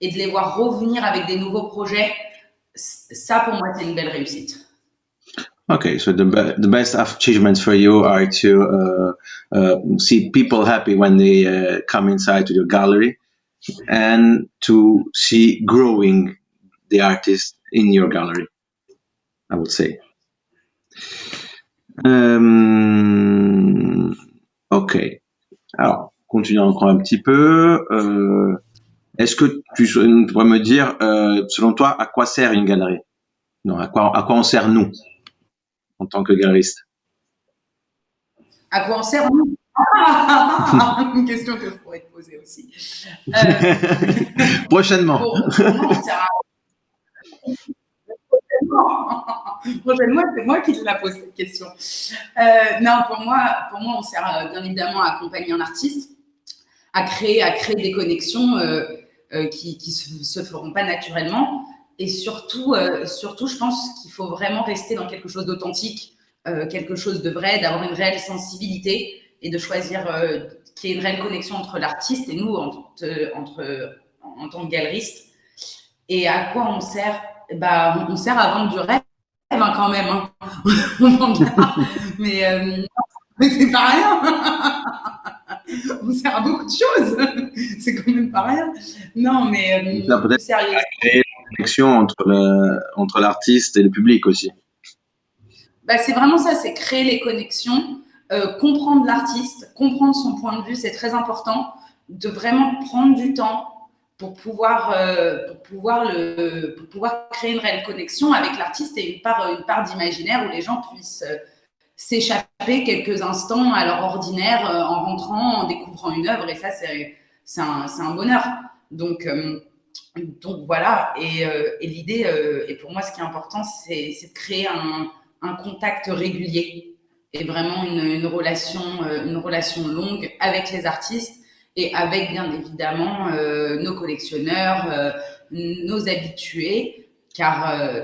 et de les voir revenir avec des nouveaux projets. Ça, pour moi, c'est une belle réussite. Okay, so the best achievements for you are to see people happy when they come inside to your gallery, and to see growing the artist in your gallery, I would say. Ok, alors continuons encore un petit peu. Est-ce que tu pourrais me dire, selon toi, à quoi sert une galerie? Non, à quoi on sert nous en tant que galeriste? À quoi on sert nous? Une question que je pourrais te poser aussi. Prochainement. Pour moi, on sert Prochainement, c'est moi qui te la pose cette question. Non, pour moi, on sert bien évidemment à accompagner un artiste, à créer des connexions qui se feront pas naturellement. Et surtout, je pense qu'il faut vraiment rester dans quelque chose d'authentique, quelque chose de vrai, d'avoir une réelle sensibilité et de choisir qu'il y ait une réelle connexion entre l'artiste et nous en tant que galeriste. Et à quoi on sert? Bah, on sert à vendre du rêve quand même. Hein. Mais c'est pas rien. On sert à beaucoup de choses. C'est quand même pas rien. Non, mais peut-être sérieusement. créer une connexion entre l'artiste et le public aussi. Bah, c'est vraiment ça, c'est créer les connexions, comprendre l'artiste, comprendre son point de vue, c'est très important de vraiment prendre du temps pour pouvoir créer une réelle connexion avec l'artiste et une part d'imaginaire où les gens puissent s'échapper quelques instants à leur ordinaire en rentrant, en découvrant une œuvre, et ça, c'est un bonheur. Donc voilà, et l'idée, et pour moi, ce qui est important, c'est de créer un contact régulier et vraiment une relation longue avec les artistes et avec, bien évidemment, nos collectionneurs, nos habitués, car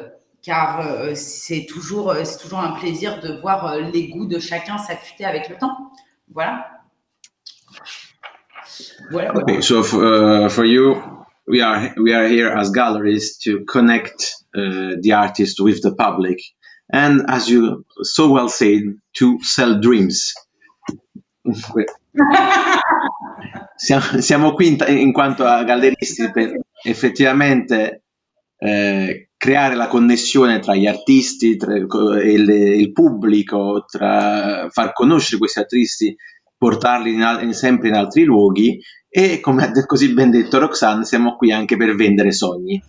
c'est toujours un plaisir de voir les goûts de chacun s'affûter avec le temps. Voilà. Okay, so for you, we are here as galleries to connect the artist with the public, and as you so well said, to sell dreams. Siamo qui in quanto a galleristi per effettivamente creare la connessione tra gli artisti e il pubblico, far conoscere questi artisti, portarli sempre in altri luoghi, e come ha così ben detto Roxane, siamo qui anche per vendere sogni,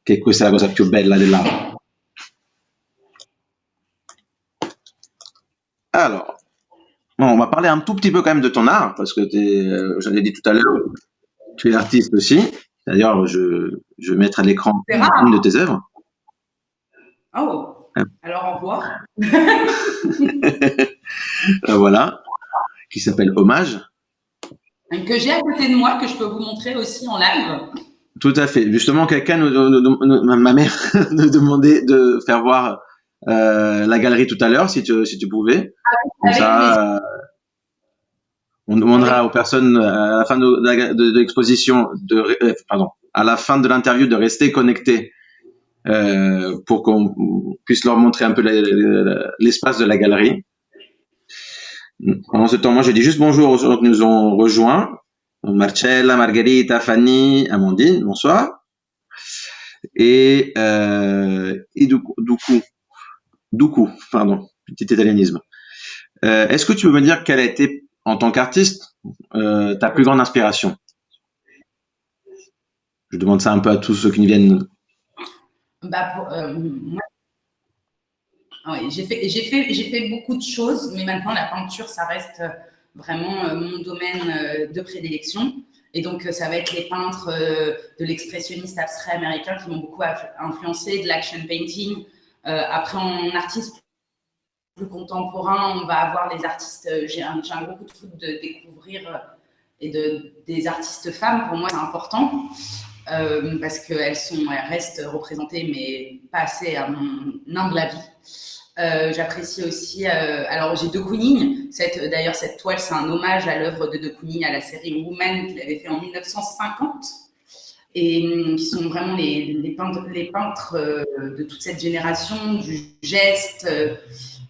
che questa è la cosa più bella dell'arte. Alors, bon, on va parler un tout petit peu quand même de ton art, parce que j'en ai dit tout à l'heure, tu es artiste aussi. D'ailleurs, je vais mettre à l'écran une de tes œuvres. Oh, alors au revoir. Voilà, qui s'appelle Hommage. Que j'ai à côté de moi, que je peux vous montrer aussi en live. Tout à fait. Justement, ma mère nous demandait de faire voir la galerie tout à l'heure, si tu pouvais. Comme ça, on demandera aux personnes à la fin de l'exposition, à la fin de l'interview, de rester connectés pour qu'on puisse leur montrer un peu l'espace de la galerie. Pendant ce temps, moi, je dis juste bonjour aux gens qui nous ont rejoints. Marcella, Margherita, Fanny, Amandine, bonsoir. Et Duku, pardon, petit italianisme. Est-ce que tu veux me dire quelle a été, en tant qu'artiste, ta plus grande inspiration? Je demande ça un peu à tous ceux qui viennent. Moi, oui, j'ai fait beaucoup de choses, mais maintenant la peinture, ça reste vraiment mon domaine de prédilection. Et donc, ça va être les peintres de l'expressionniste abstrait américain qui m'ont beaucoup influencé, de l'action painting. Après, en artiste plus contemporain, on va avoir les artistes. J'ai un gros coup de foot de découvrir des artistes femmes. Pour moi, c'est important. Parce qu'elles restent représentées, mais pas assez à mon humble avis. J'apprécie aussi. Alors, j'ai de Kooning. D'ailleurs, cette toile, c'est un hommage à l'œuvre de Kooning, à la série Woman qu'il avait fait en 1950, et qui sont vraiment les peintres de toute cette génération, du geste,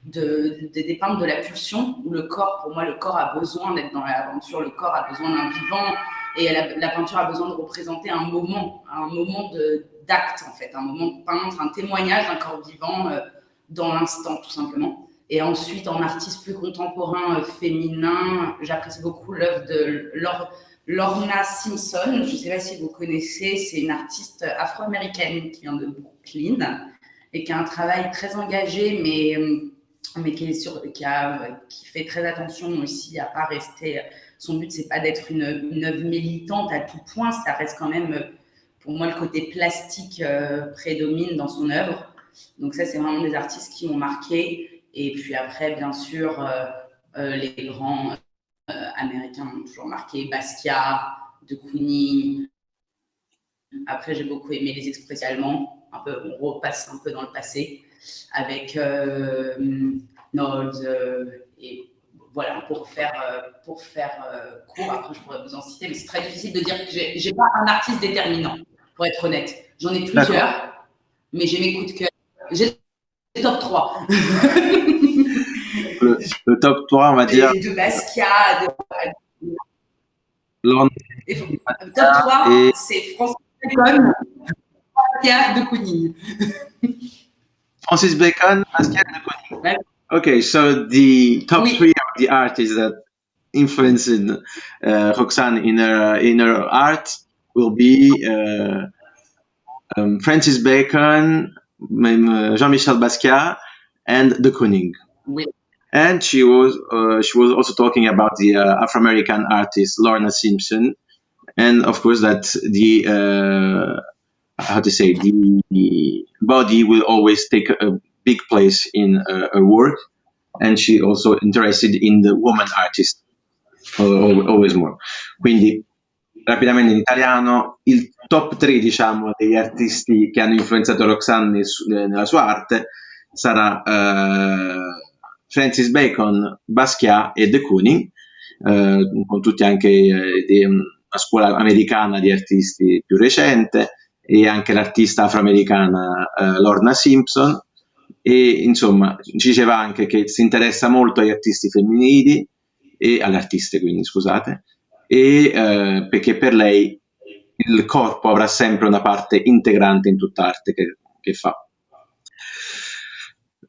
des peintres de la pulsion, où le corps, pour moi, le corps a besoin d'être dans l'aventure, le corps a besoin d'un vivant. Et la peinture a besoin de représenter un moment d'acte, en fait, un moment de peindre, un témoignage d'un corps vivant dans l'instant, tout simplement. Et ensuite, en artiste plus contemporain féminin, j'apprécie beaucoup l'œuvre de Lorna Simpson. Je ne sais pas si vous connaissez, c'est une artiste afro-américaine qui vient de Brooklyn et qui a un travail très engagé, mais qui fait très attention aussi à ne pas rester. Son but, c'est pas d'être une œuvre militante à tout point. Ça reste quand même, pour moi, le côté plastique prédomine dans son œuvre. Donc ça, c'est vraiment des artistes qui m'ont marqué. Et puis après, bien sûr, les grands américains m'ont toujours marqué. Basquiat, de Kooning. Après, j'ai beaucoup aimé les expressifs allemands. On repasse un peu dans le passé avec Nolde et voilà, pour faire court. Après, je pourrais vous en citer, mais c'est très difficile de dire que j'ai pas un artiste déterminant, pour être honnête. J'en ai plusieurs, mais j'ai mes coups de cœur. J'ai le top 3. le top 3, on va dire. De Basquiat, Lorna Top 3, et c'est Francis Bacon, Basquiat, de Kooning. Francis Bacon, Basquiat, de Kooning. Ouais. Okay, so the top Oui. 3 of the artists that influenced Roxane in her art will be Francis Bacon, Jean-Michel Basquiat, and de Kooning. Oui. And she was also talking about the Afro-American artist Lorna Simpson, and of course that the body will always take a big place in her work, and she also interested in the woman artist always more. Quindi rapidamente in italiano il top 3 diciamo degli artisti che hanno influenzato Roxane nella sua arte sarà Francis Bacon, Basquiat e de Kooning, con tutti anche una scuola americana di artisti più recente e anche l'artista afroamericana Lorna Simpson, e insomma ci diceva anche che si interessa molto agli artisti femminili e alle artiste, quindi scusate, e perché per lei il corpo avrà sempre una parte integrante in tutta arte che fa.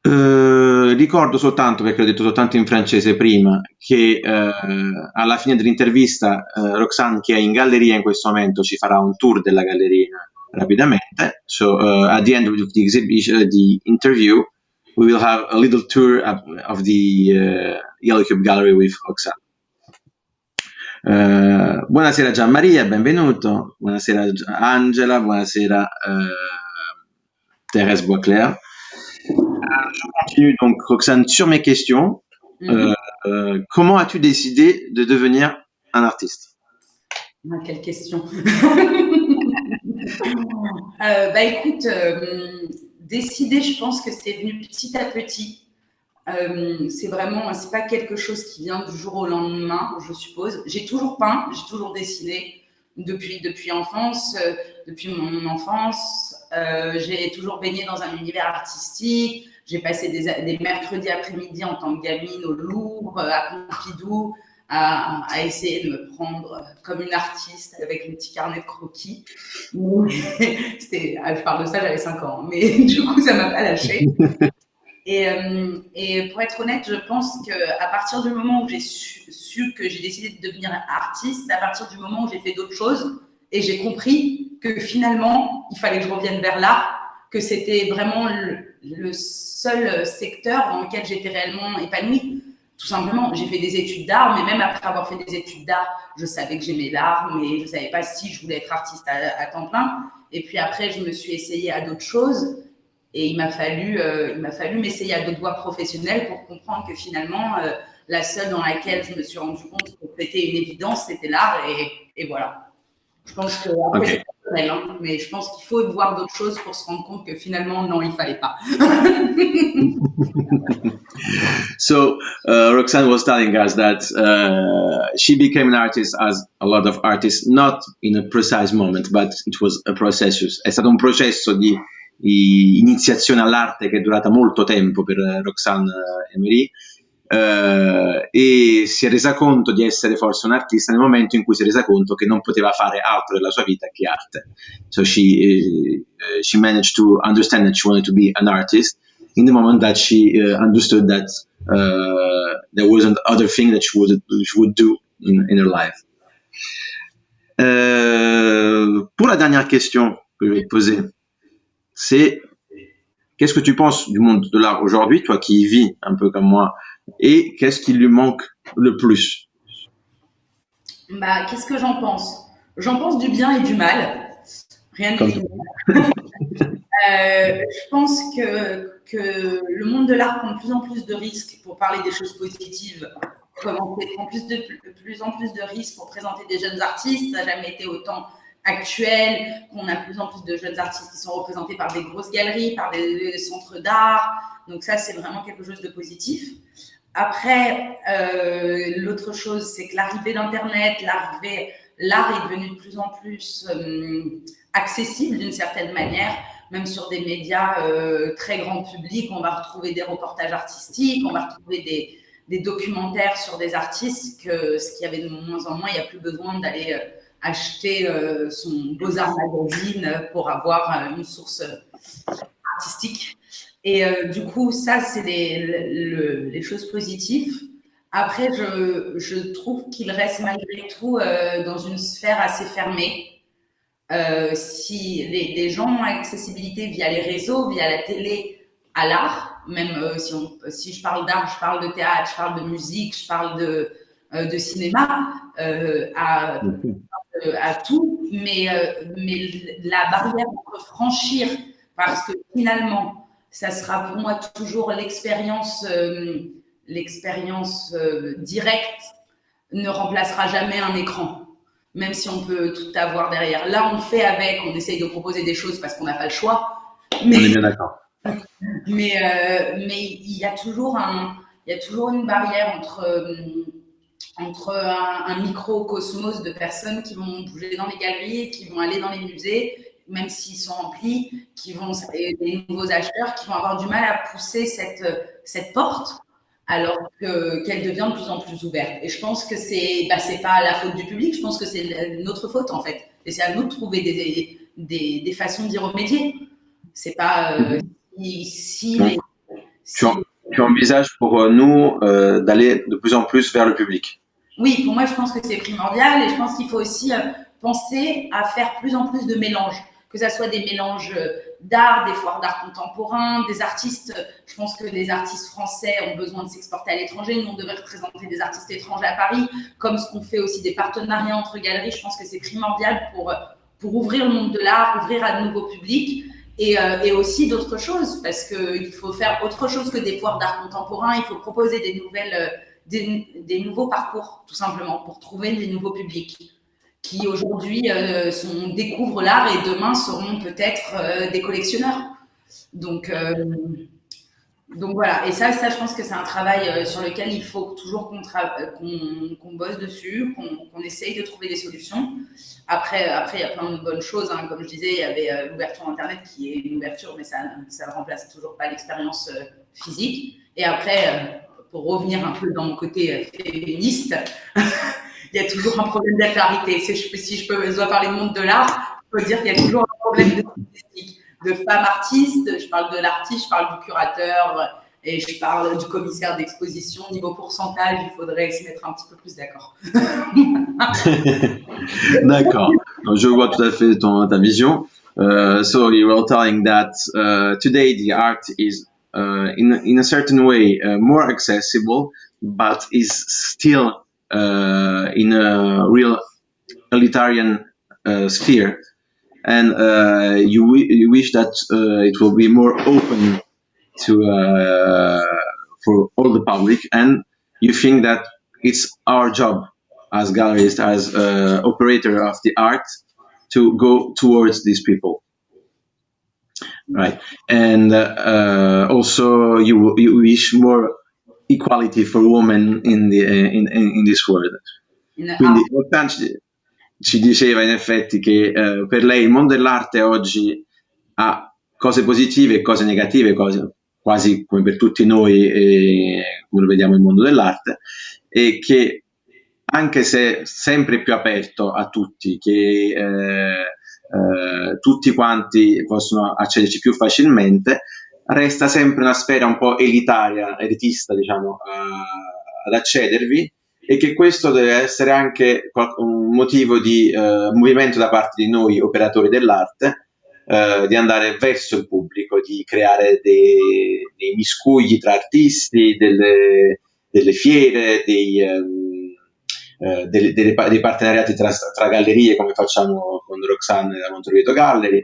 Ricordo soltanto, perché l'ho detto soltanto in francese prima, che alla fine dell'intervista Roxane, che è in galleria in questo momento, ci farà un tour della galleria rapidamente. So at the end of the exhibition, the interview, we will have a little tour of the Yellow Cube Gallery with Roxane. Buonasera Gianmaria, benvenuto. Buonasera Angela, buonasera Thérèse Boisclair. Je continue donc, Roxane, sur mes questions. Comment as-tu décidé de devenir un artiste? Quelle question. Écoute, décider, je pense que c'est venu petit à petit. C'est pas quelque chose qui vient du jour au lendemain, je suppose. J'ai toujours peint, j'ai toujours dessiné depuis enfance, depuis mon enfance. J'ai toujours baigné dans un univers artistique. J'ai passé des mercredis après-midi en tant que gamine au Louvre, à Pompidou, à essayer de me prendre comme une artiste avec mon petit carnet de croquis. Je parle de ça, j'avais 5 ans, mais du coup, ça m'a pas lâché. Et pour être honnête, je pense qu'à partir du moment où j'ai su que j'ai décidé de devenir artiste, c'est à partir du moment où j'ai fait d'autres choses et j'ai compris que finalement, il fallait que je revienne vers l'art, que c'était vraiment le seul secteur dans lequel j'étais réellement épanouie. Tout simplement, j'ai fait des études d'art, mais même après avoir fait des études d'art, je savais que j'aimais l'art, mais je ne savais pas si je voulais être artiste à temps plein. Et puis après, je me suis essayée à d'autres choses. Et il m'a fallu m'essayer à d'autres voies professionnelles pour comprendre que finalement, la seule dans laquelle je me suis rendu compte que c'était une évidence, c'était l'art. Et voilà. Je pense que après, c'est personnel, hein, mais je pense qu'il faut voir d'autres choses pour se rendre compte que finalement, non, il ne fallait pas. So, Roxane was telling us that she became an artist, as a lot of artists, not in a precise moment, but it was a process. È stato un processo di iniziazione all'arte che è durata molto tempo per Roxane Emery, e si è resa conto di essere forse un artista nel momento in cui si è resa conto che non poteva fare altro della sua vita che arte. So she managed to understand that she wanted to be an artist in the moment that she understood that there wasn't other thing that she would do in her life. Pour la dernière question que je vais te poser, c'est qu'est-ce que tu penses du monde de l'art aujourd'hui, toi qui y vis un peu comme moi, et qu'est-ce qui lui manque le plus? Qu'est-ce que j'en pense? J'en pense du bien et du mal. Rien n'est je pense que le monde de l'art prend de plus en plus de risques pour parler des choses positives. Prend de plus en plus de risques pour présenter des jeunes artistes. Ça n'a jamais été autant actuel, qu'on a de plus en plus de jeunes artistes qui sont représentés par des grosses galeries, par des centres d'art. Donc ça, c'est vraiment quelque chose de positif. Après, l'autre chose, c'est que l'arrivée d'Internet, l'art est devenu de plus en plus accessible d'une certaine manière, même sur des médias très grand public. On va retrouver des reportages artistiques, on va retrouver des documentaires sur des artistes, ce qu'il y avait de moins en moins. Il n'y a plus besoin d'aller acheter son Beaux-Arts magazine pour avoir une source artistique. Et du coup, ça, c'est les choses positives. Après, je trouve qu'il reste malgré tout dans une sphère assez fermée. Si les gens ont accessibilité via les réseaux, via la télé, à l'art, même si je parle d'art, je parle de théâtre, je parle de musique, je parle de cinéma, à tout, mais la barrière pour franchir, parce que finalement, ça sera pour moi toujours l'expérience directe ne remplacera jamais un écran, même si on peut tout avoir derrière. Là, on fait avec, on essaye de proposer des choses parce qu'on n'a pas le choix. Mais, on est bien d'accord. Mais il y a toujours une barrière entre un microcosmos de personnes qui vont bouger dans les galeries, qui vont aller dans les musées, même s'ils sont remplis, des nouveaux acheteurs qui vont avoir du mal à pousser cette porte, alors qu'elle devient de plus en plus ouverte. Et je pense que c'est pas la faute du public, je pense que c'est notre faute en fait. Et c'est à nous de trouver des façons d'y remédier. C'est pas tu envisages pour nous d'aller de plus en plus vers le public? Oui, pour moi, je pense que c'est primordial et je pense qu'il faut aussi penser à faire plus en plus de mélanges, que ça soit des mélanges d'art, des foires d'art contemporain, des artistes. Je pense que les artistes français ont besoin de s'exporter à l'étranger. Nous, on devrait représenter des artistes étrangers à Paris, comme ce qu'on fait aussi des partenariats entre galeries. Je pense que c'est primordial pour ouvrir le monde de l'art, ouvrir à de nouveaux publics. Et aussi d'autres choses, parce qu'il faut faire autre chose que des foires d'art contemporain. Il faut proposer des nouveaux parcours, tout simplement, pour trouver des nouveaux publics qui aujourd'hui découvrent l'art et demain seront peut-être des collectionneurs. Donc voilà. Et ça, je pense que c'est un travail sur lequel il faut toujours qu'on bosse dessus, qu'on essaye de trouver des solutions. Après, il y a plein de bonnes choses. Hein. Comme je disais, il y avait l'ouverture Internet qui est une ouverture, mais ça ne remplace toujours pas l'expérience physique. Et après, pour revenir un peu dans mon côté féministe, il y a toujours un problème d'actualité. Si je dois parler du monde de l'art, je peux dire qu'il y a toujours un problème de femmes artistes. Je parle de l'artiste, je parle du curateur et je parle du commissaire d'exposition. Niveau pourcentage, il faudrait se mettre un petit peu plus d'accord. D'accord. Je vois tout à fait ta vision. So you were telling that today the art is in a certain way more accessible, but is still in a real elitarian sphere, and you wish that it will be more open to for all the public, and you think that it's our job as galleries, as operator of the art, to go towards these people, right? And also you wish more equality for women in this world. Quindi ci diceva in effetti che per lei il mondo dell'arte oggi ha cose positive e cose negative, quasi come per tutti noi, come lo vediamo il mondo dell'arte, e che anche se sempre più aperto a tutti, che tutti quanti possono accederci più facilmente, resta sempre una sfera un po' elitista, diciamo, ad accedervi, e che questo deve essere anche un motivo di movimento da parte di noi operatori dell'arte, di andare verso il pubblico, di creare dei miscugli tra artisti, delle fiere, dei partenariati tra gallerie, come facciamo con Roxane da Montevideo Gallery,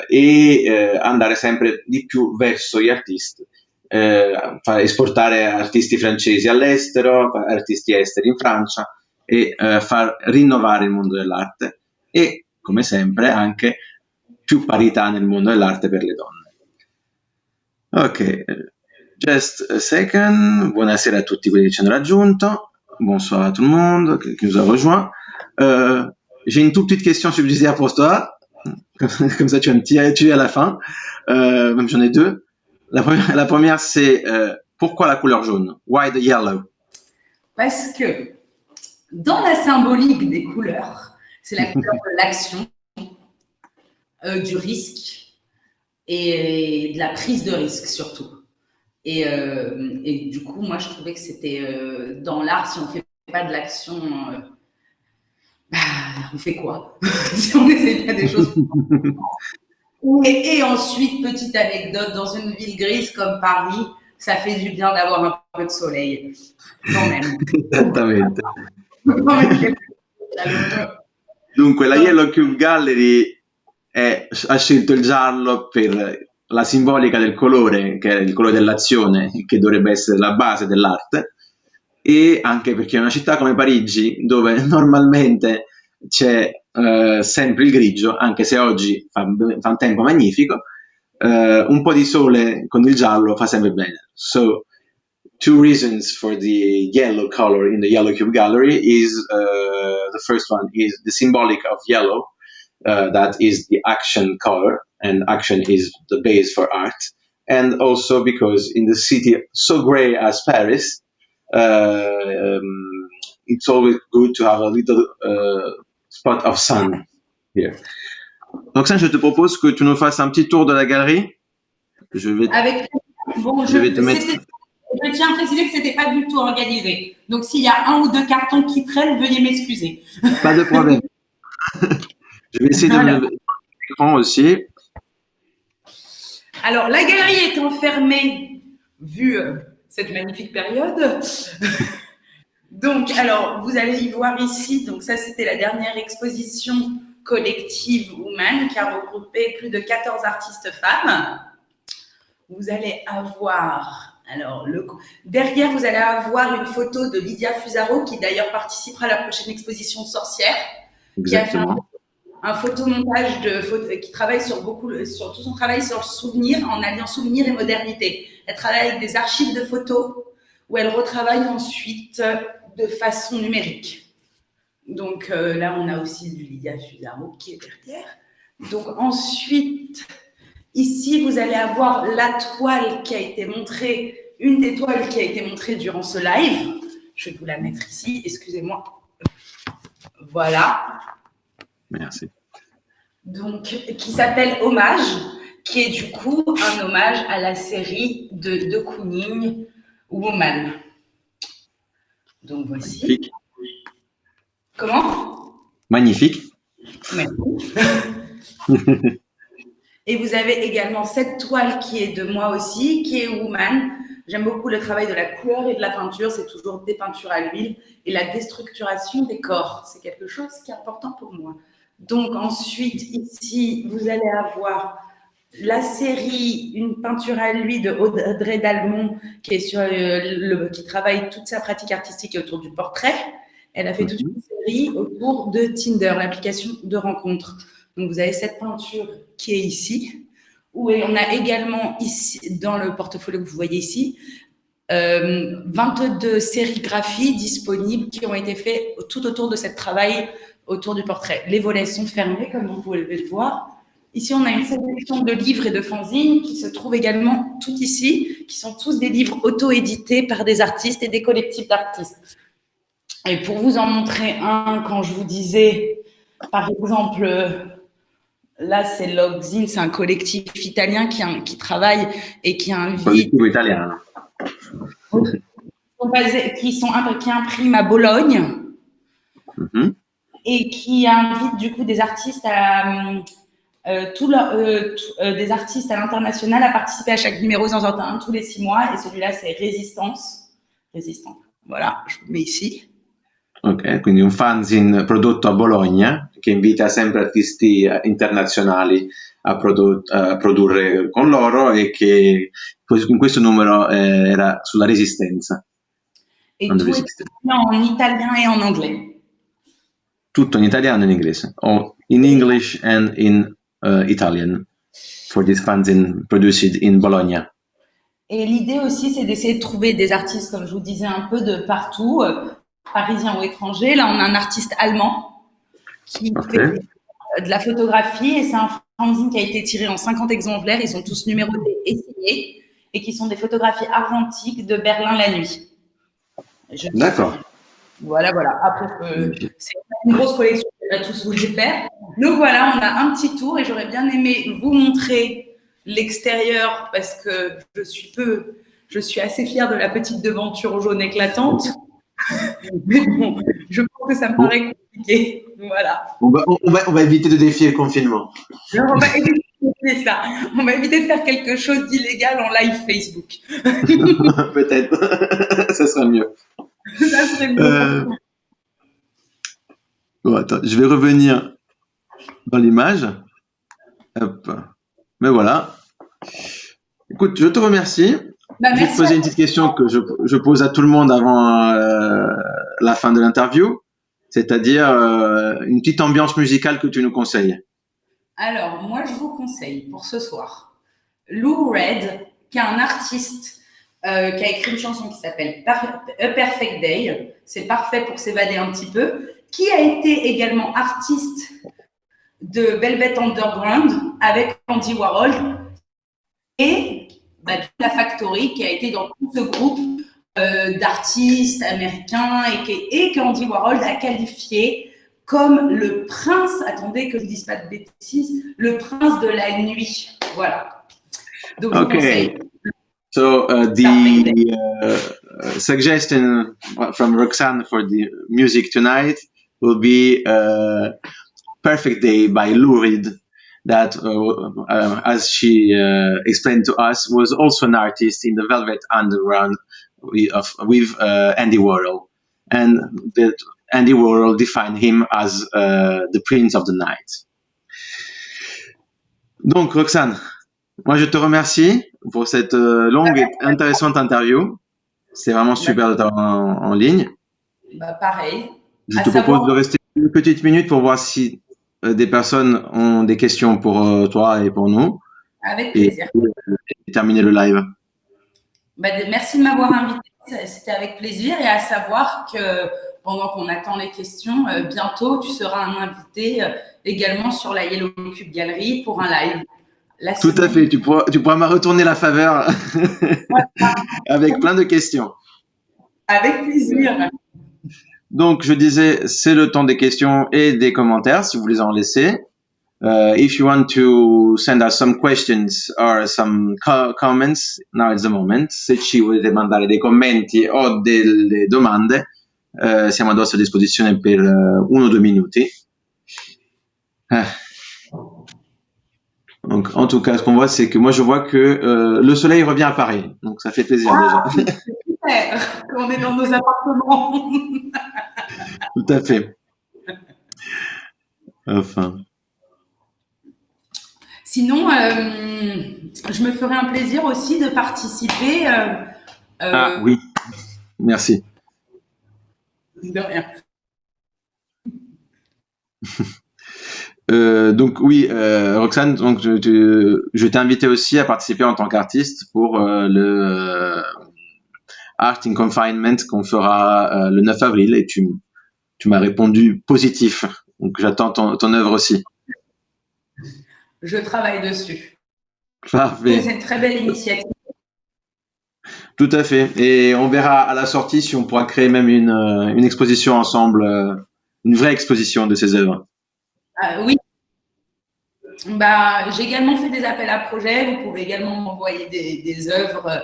e andare sempre di più verso gli artisti, esportare artisti francesi all'estero, artisti esteri in Francia, e far rinnovare il mondo dell'arte, e come sempre anche più parità nel mondo dell'arte per le donne. Ok, just a second. Buonasera a tutti quelli che ci hanno raggiunto. Bonsoir à tout le monde qui nous a rejoint. J'ai une toute petite question subsidiaire pour toi. Comme ça, tu vas me tirer à la fin. Même j'en ai deux. La première c'est Pourquoi la couleur jaune? Why the yellow? Parce que dans la symbolique des couleurs, c'est la couleur de l'action, du risque et de la prise de risque surtout. Et du coup, moi, je trouvais que c'était dans l'art, si on ne fait pas de l'action, on fait quoi? Si on n'essaie pas des choses. Et ensuite, petite anecdote, dans une ville grise comme Paris, ça fait du bien d'avoir un peu de soleil, quand même. Esattamente. Dunque, la Yellow Cube Gallery ha scelto il giallo per la simbolica del colore, che è il colore dell'azione, che dovrebbe essere la base dell'arte, e anche perché è una città come Parigi, dove normalmente c'è sempre il grigio, anche se oggi fa un tempo magnifico, un po' di sole con il giallo fa sempre bene. So, two reasons for the yellow color in the Yellow Cube Gallery is the first one is the symbolic of yellow, that is the action color, and action is the base for art, and also because in the city so gray as Paris, it's always good to have a little spot of sun here. Donc ça, je te propose que tu nous fasses un petit tour de la galerie. Je vais te mettre... Je tiens à préciser que ce n'était pas du tout organisé. Donc, s'il y a un ou deux cartons qui traînent, veuillez m'excuser. Pas de problème. Je vais essayer de lever l'écran aussi. Alors, la galerie est enfermée, vu cette magnifique période. Donc, alors, vous allez y voir ici, donc ça, c'était la dernière exposition collective Woman qui a regroupé plus de 14 artistes femmes. Vous allez avoir... Alors, derrière, vous allez avoir une photo de Lydia Fusaro, qui d'ailleurs participera à la prochaine exposition Sorcière, Exactement. Qui a fait un photomontage qui travaille sur tout son travail sur le souvenir, en alliant souvenir et modernité. Elle travaille avec des archives de photos, où elle retravaille ensuite de façon numérique. Donc là, on a aussi du Lydia Fusaro qui est derrière. Donc ensuite... Ici, vous allez avoir la toile qui a été montrée, une des toiles qui a été montrée durant ce live. Je vais vous la mettre ici, excusez-moi. Voilà. Merci. Donc, qui s'appelle Hommage, qui est du coup un hommage à la série de Kooning, Woman. Donc, voici. Magnifique. Comment? Magnifique. Magnifique. Et vous avez également cette toile qui est de moi aussi, qui est Woman. J'aime beaucoup le travail de la couleur et de la peinture. C'est toujours des peintures à l'huile et la déstructuration des corps. C'est quelque chose qui est important pour moi. Donc ensuite, ici, vous allez avoir la série, une peinture à l'huile de Audrey Dalmont, qui est qui travaille toute sa pratique artistique autour du portrait. Elle a fait toute une série autour de Tinder, l'application de rencontre. Donc, vous avez cette peinture qui est ici, où on a également ici, dans le portfolio que vous voyez ici, 22 sérigraphies disponibles qui ont été faites tout autour de ce travail autour du portrait. Les volets sont fermés, comme vous pouvez le voir. Ici, on a une sélection de livres et de fanzines qui se trouvent également tout ici, qui sont tous des livres auto-édités par des artistes et des collectifs d'artistes. Et pour vous en montrer un, quand je vous disais, par exemple... Là, c'est Logzine, c'est un collectif italien qui travaille et qui invite... Collettivo italiano. Qui impriment à Bologne et qui invitent du coup des artistes des artistes à l'international à participer à chaque numéro dans un tous les 6 mois. Et celui-là, c'est Résistance. Voilà, je vous mets ici. Ok, quindi un fanzine prodotto a Bologna che invita sempre artisti internazionali a produrre con loro e che in questo numero era sulla resistenza. E tutto in italiano e in anglais. Tutto in italiano e in inglese, or in English and in Italian, for this fanzine produced in Bologna. Et l'idée aussi, c'est d'essayer de trouver des artistes, comme je vous disais, un peu de partout, parisiens ou étrangers. Là, on a un artiste allemand qui fait de la photographie et c'est un fanzine qui a été tiré en 50 exemplaires. Ils sont tous numérotés et signés. et qui sont des photographies argentiques de Berlin la nuit. D'accord. Voilà. Après, c'est une grosse collection, je ne vais pas tous vous les faire. Donc voilà, on a un petit tour et j'aurais bien aimé vous montrer l'extérieur parce que je suis assez fière de la petite devanture jaune éclatante. Mais bon, je pense que ça me paraît compliqué. Voilà. On va éviter de défier le confinement. Alors, on va éviter ça. On va éviter de faire quelque chose d'illégal en live Facebook. Peut-être. Ça sera mieux. Ça serait mieux. Bon, attends, je vais revenir dans l'image. Hop. Mais voilà. Écoute, je te remercie. Je vais te poser une petite question que je pose à tout le monde avant la fin de l'interview, c'est-à-dire une petite ambiance musicale que tu nous conseilles. Alors, moi, je vous conseille pour ce soir Lou Reed, qui est un artiste qui a écrit une chanson qui s'appelle A Perfect Day. C'est parfait pour s'évader un petit peu. Qui a été également artiste de Velvet Underground avec Andy Warhol et la Factory, qui a été dans tout ce groupe d'artistes américains et qu'Andy Warhol a qualifié comme le prince, attendez que je ne dise pas de bêtises, le prince de la nuit. Voilà. Donc, je vous conseille. So the suggestion from Roxanne for the music tonight will be Perfect Day by Lou Reed, that, as she explained to us, was also an artist in the Velvet Underground with Andy Warhol. And that Andy Warhol defined him as the Prince of the Night. Donc, Roxane, moi je te remercie pour cette longue et intéressante interview. C'est vraiment super de t'avoir en ligne. Pareil. Je te propose de rester une petite minute pour voir si des personnes ont des questions pour toi et pour nous. Avec plaisir. Et terminer le live. Merci de m'avoir invité. C'était avec plaisir, et à savoir que pendant qu'on attend les questions, bientôt tu seras un invité également sur la Yellow Cube Gallery pour un live. Tout à fait, tu pourras me retourner la faveur avec plein de questions. Avec plaisir. Donc, je disais, c'est le temps des questions et des commentaires, si vous voulez en laisser. If you want to send us some questions or some comments, now is the moment. Se ci volete mandare dei commenti o delle domande, siamo a vostra disposizione per 1 o 2 minuti. Donc, en tout cas, ce qu'on voit, c'est que moi, je vois que le soleil revient à Paris. Donc, ça fait plaisir déjà. C'est super, on est dans nos appartements. Tout à fait. Enfin. Sinon, je me ferais un plaisir aussi de participer. Ah oui, merci. De rien. Donc oui, Roxane, donc je t'ai invité aussi à participer en tant qu'artiste pour le Art in Confinement qu'on fera le 9 avril, et tu m'as répondu positif. Donc j'attends ton œuvre aussi. Je travaille dessus. Parfait. C'est une très belle initiative. Tout à fait. Et on verra à la sortie si on pourra créer même une exposition ensemble, une vraie exposition de ces œuvres. Oui. J'ai également fait des appels à projets. Vous pouvez également m'envoyer des œuvres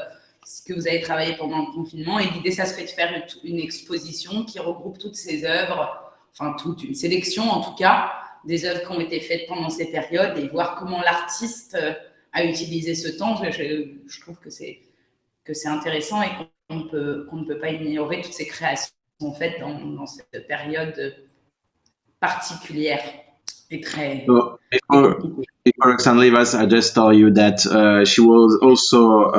que vous avez travaillées pendant le confinement. Et l'idée, ça serait de faire une exposition qui regroupe toutes ces œuvres, enfin toute une sélection en tout cas, des œuvres qui ont été faites pendant ces périodes, et voir comment l'artiste a utilisé ce temps. Je trouve que c'est intéressant, et qu'on ne peut pas ignorer toutes ces créations faites dans cette période particulière et très... So before Roxanne leave us, I just tell you that she will also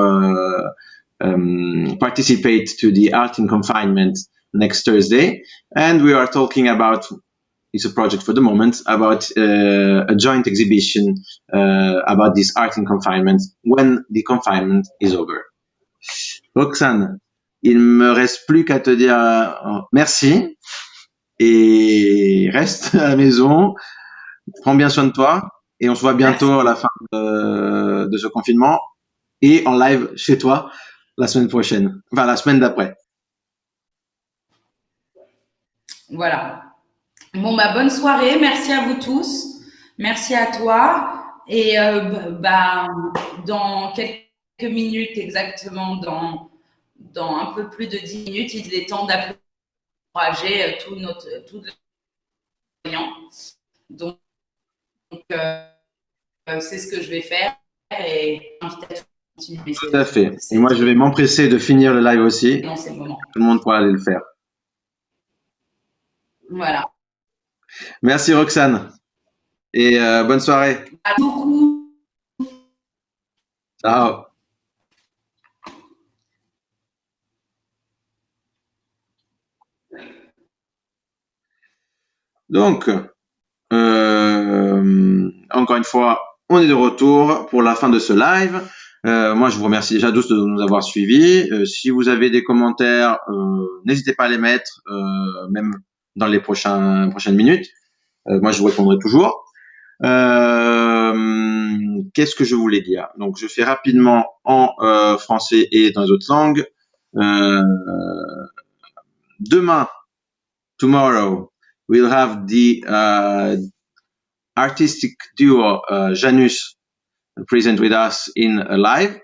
participate to the Art in Confinement next Thursday, and we are talking about, it's a project for the moment, about a joint exhibition about this Art in Confinement when the confinement is over. Roxane, il me reste plus qu'à te dire merci, et reste à la maison, prends bien soin de toi, et on se voit bientôt à la fin de ce confinement. et en live chez toi la semaine prochaine, enfin la semaine d'après. Voilà. Bon, bah, bonne soirée. Merci à vous tous. Merci à toi. Et dans quelques minutes, exactement, dans un peu plus de 10 minutes, il est temps d'encourager tout le client. Donc, c'est ce que je vais faire et invite à continuer. Tout à fait. Et moi, je vais m'empresser de finir le live aussi. Non, c'est le moment. Tout le monde pourra aller le faire. Voilà. Merci Roxane. Et bonne soirée. À beaucoup. Ciao. Donc, encore une fois, on est de retour pour la fin de ce live. Moi, je vous remercie déjà tous de nous avoir suivis. Si vous avez des commentaires, n'hésitez pas à les mettre, même dans les prochaines minutes. Moi, je vous répondrai toujours. Qu'est-ce que je voulais dire? Donc, je fais rapidement en français et dans les autres langues. Demain, tomorrow, we'll have the artistic duo Janus present with us in a live,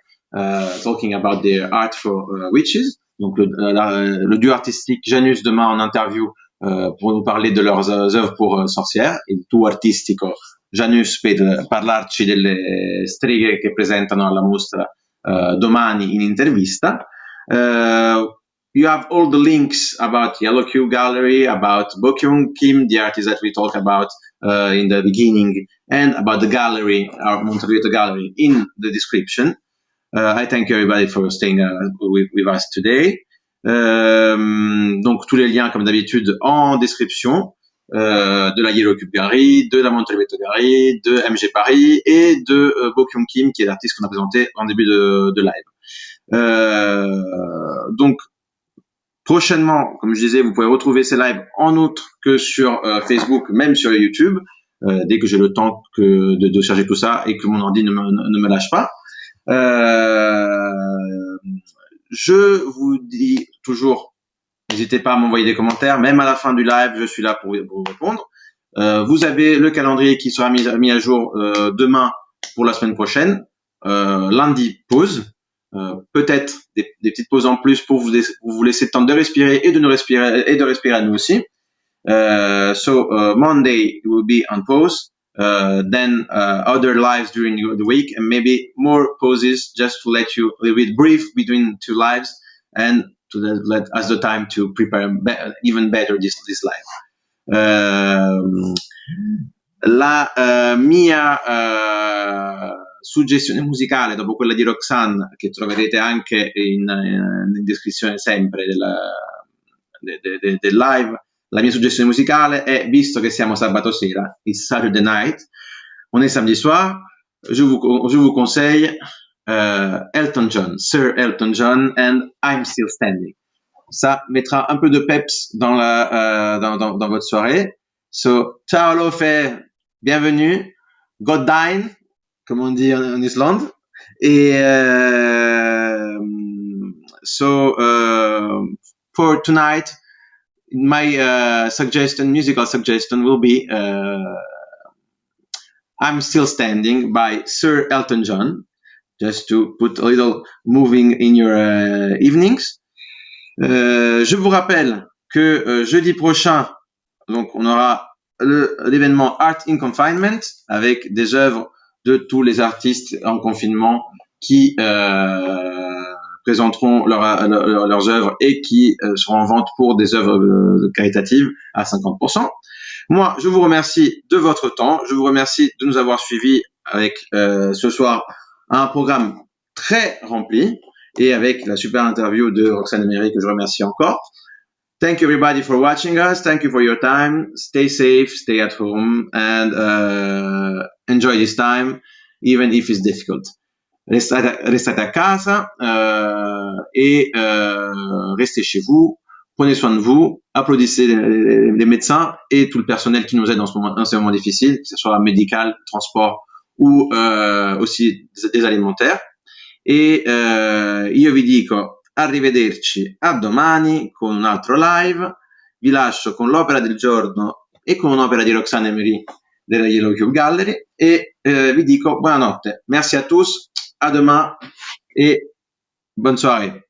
talking about their art for witches. Donc le duo artistique Janus demain en interview pour nous parler de leurs œuvres pour sorcières. Il duo artistico Janus per parlarci delle streghe che presentano alla mostra domani in intervista. You have all the links about Yellow Q Gallery, about Bokyung Kim, the artist that we talked about in the beginning, and about the gallery, our Montevideo Gallery, in the description. I thank you everybody for staying with us today. Donc tous les liens comme d'habitude en description de la Yellow Cube Gallery, de la Montevideo Gallery, de MG Paris et de Bokyung Kim qui est l'artiste qu'on a présenté en début de live. Donc prochainement, comme je disais, vous pouvez retrouver ces lives en outre que sur Facebook, même sur YouTube, dès que j'ai le temps de charger tout ça et que mon ordi ne me lâche pas. Je vous dis toujours, n'hésitez pas à m'envoyer des commentaires, même à la fin du live, je suis là pour vous répondre. Vous avez le calendrier qui sera mis à jour demain pour la semaine prochaine. Lundi, pause. Peut-être des petites pauses en plus pour vous laisser le temps de respirer et de nous respirer et de respirer à nous aussi. So Monday will be on pause, then other lives during the week, and maybe more pauses just to let you a little bit breathe between two lives and to let us the time to prepare even better this live. La mia suggestione musicale dopo quella di Roxane, che troverete anche in descrizione sempre del live, la mia suggestione musicale è, visto che siamo sabato sera, it's Saturday night, on est samedi soir, je vous conseille Elton John, Sir Elton John and I'm Still Standing. Ça mettra un peu de peps dans votre soirée. So, ciao Lofe, bienvenue, God dine, comme on dit en Islande. Et for tonight, my musical suggestion will be I'm Still Standing by Sir Elton John, just to put a little moving in your evenings. Je vous rappelle que jeudi prochain, donc on aura l'événement Art in Confinement avec des œuvres de tous les artistes en confinement qui présenteront leurs œuvres et qui seront en vente pour des œuvres caritatives à 50%. Moi, je vous remercie de votre temps. Je vous remercie de nous avoir suivis avec ce soir un programme très rempli et avec la super interview de Roxane Emery que je remercie encore. Thank you everybody for watching us. Thank you for your time. Stay safe, stay at home, and enjoy this time, even if it's difficult. Restate a casa et restez chez vous. Prenez soin de vous. Applaudissez les médecins et tout le personnel qui nous aide dans ces moments difficiles, que ce soit médical, transport ou aussi des alimentaires. e io vi dico arrivederci a domani con un altro live. Vi lascio con l'opera del giorno e con un'opera di Roxane Emery della Yellow Cube Gallery e vi dico buonanotte. Merci à tous, à demain et bonne soirée.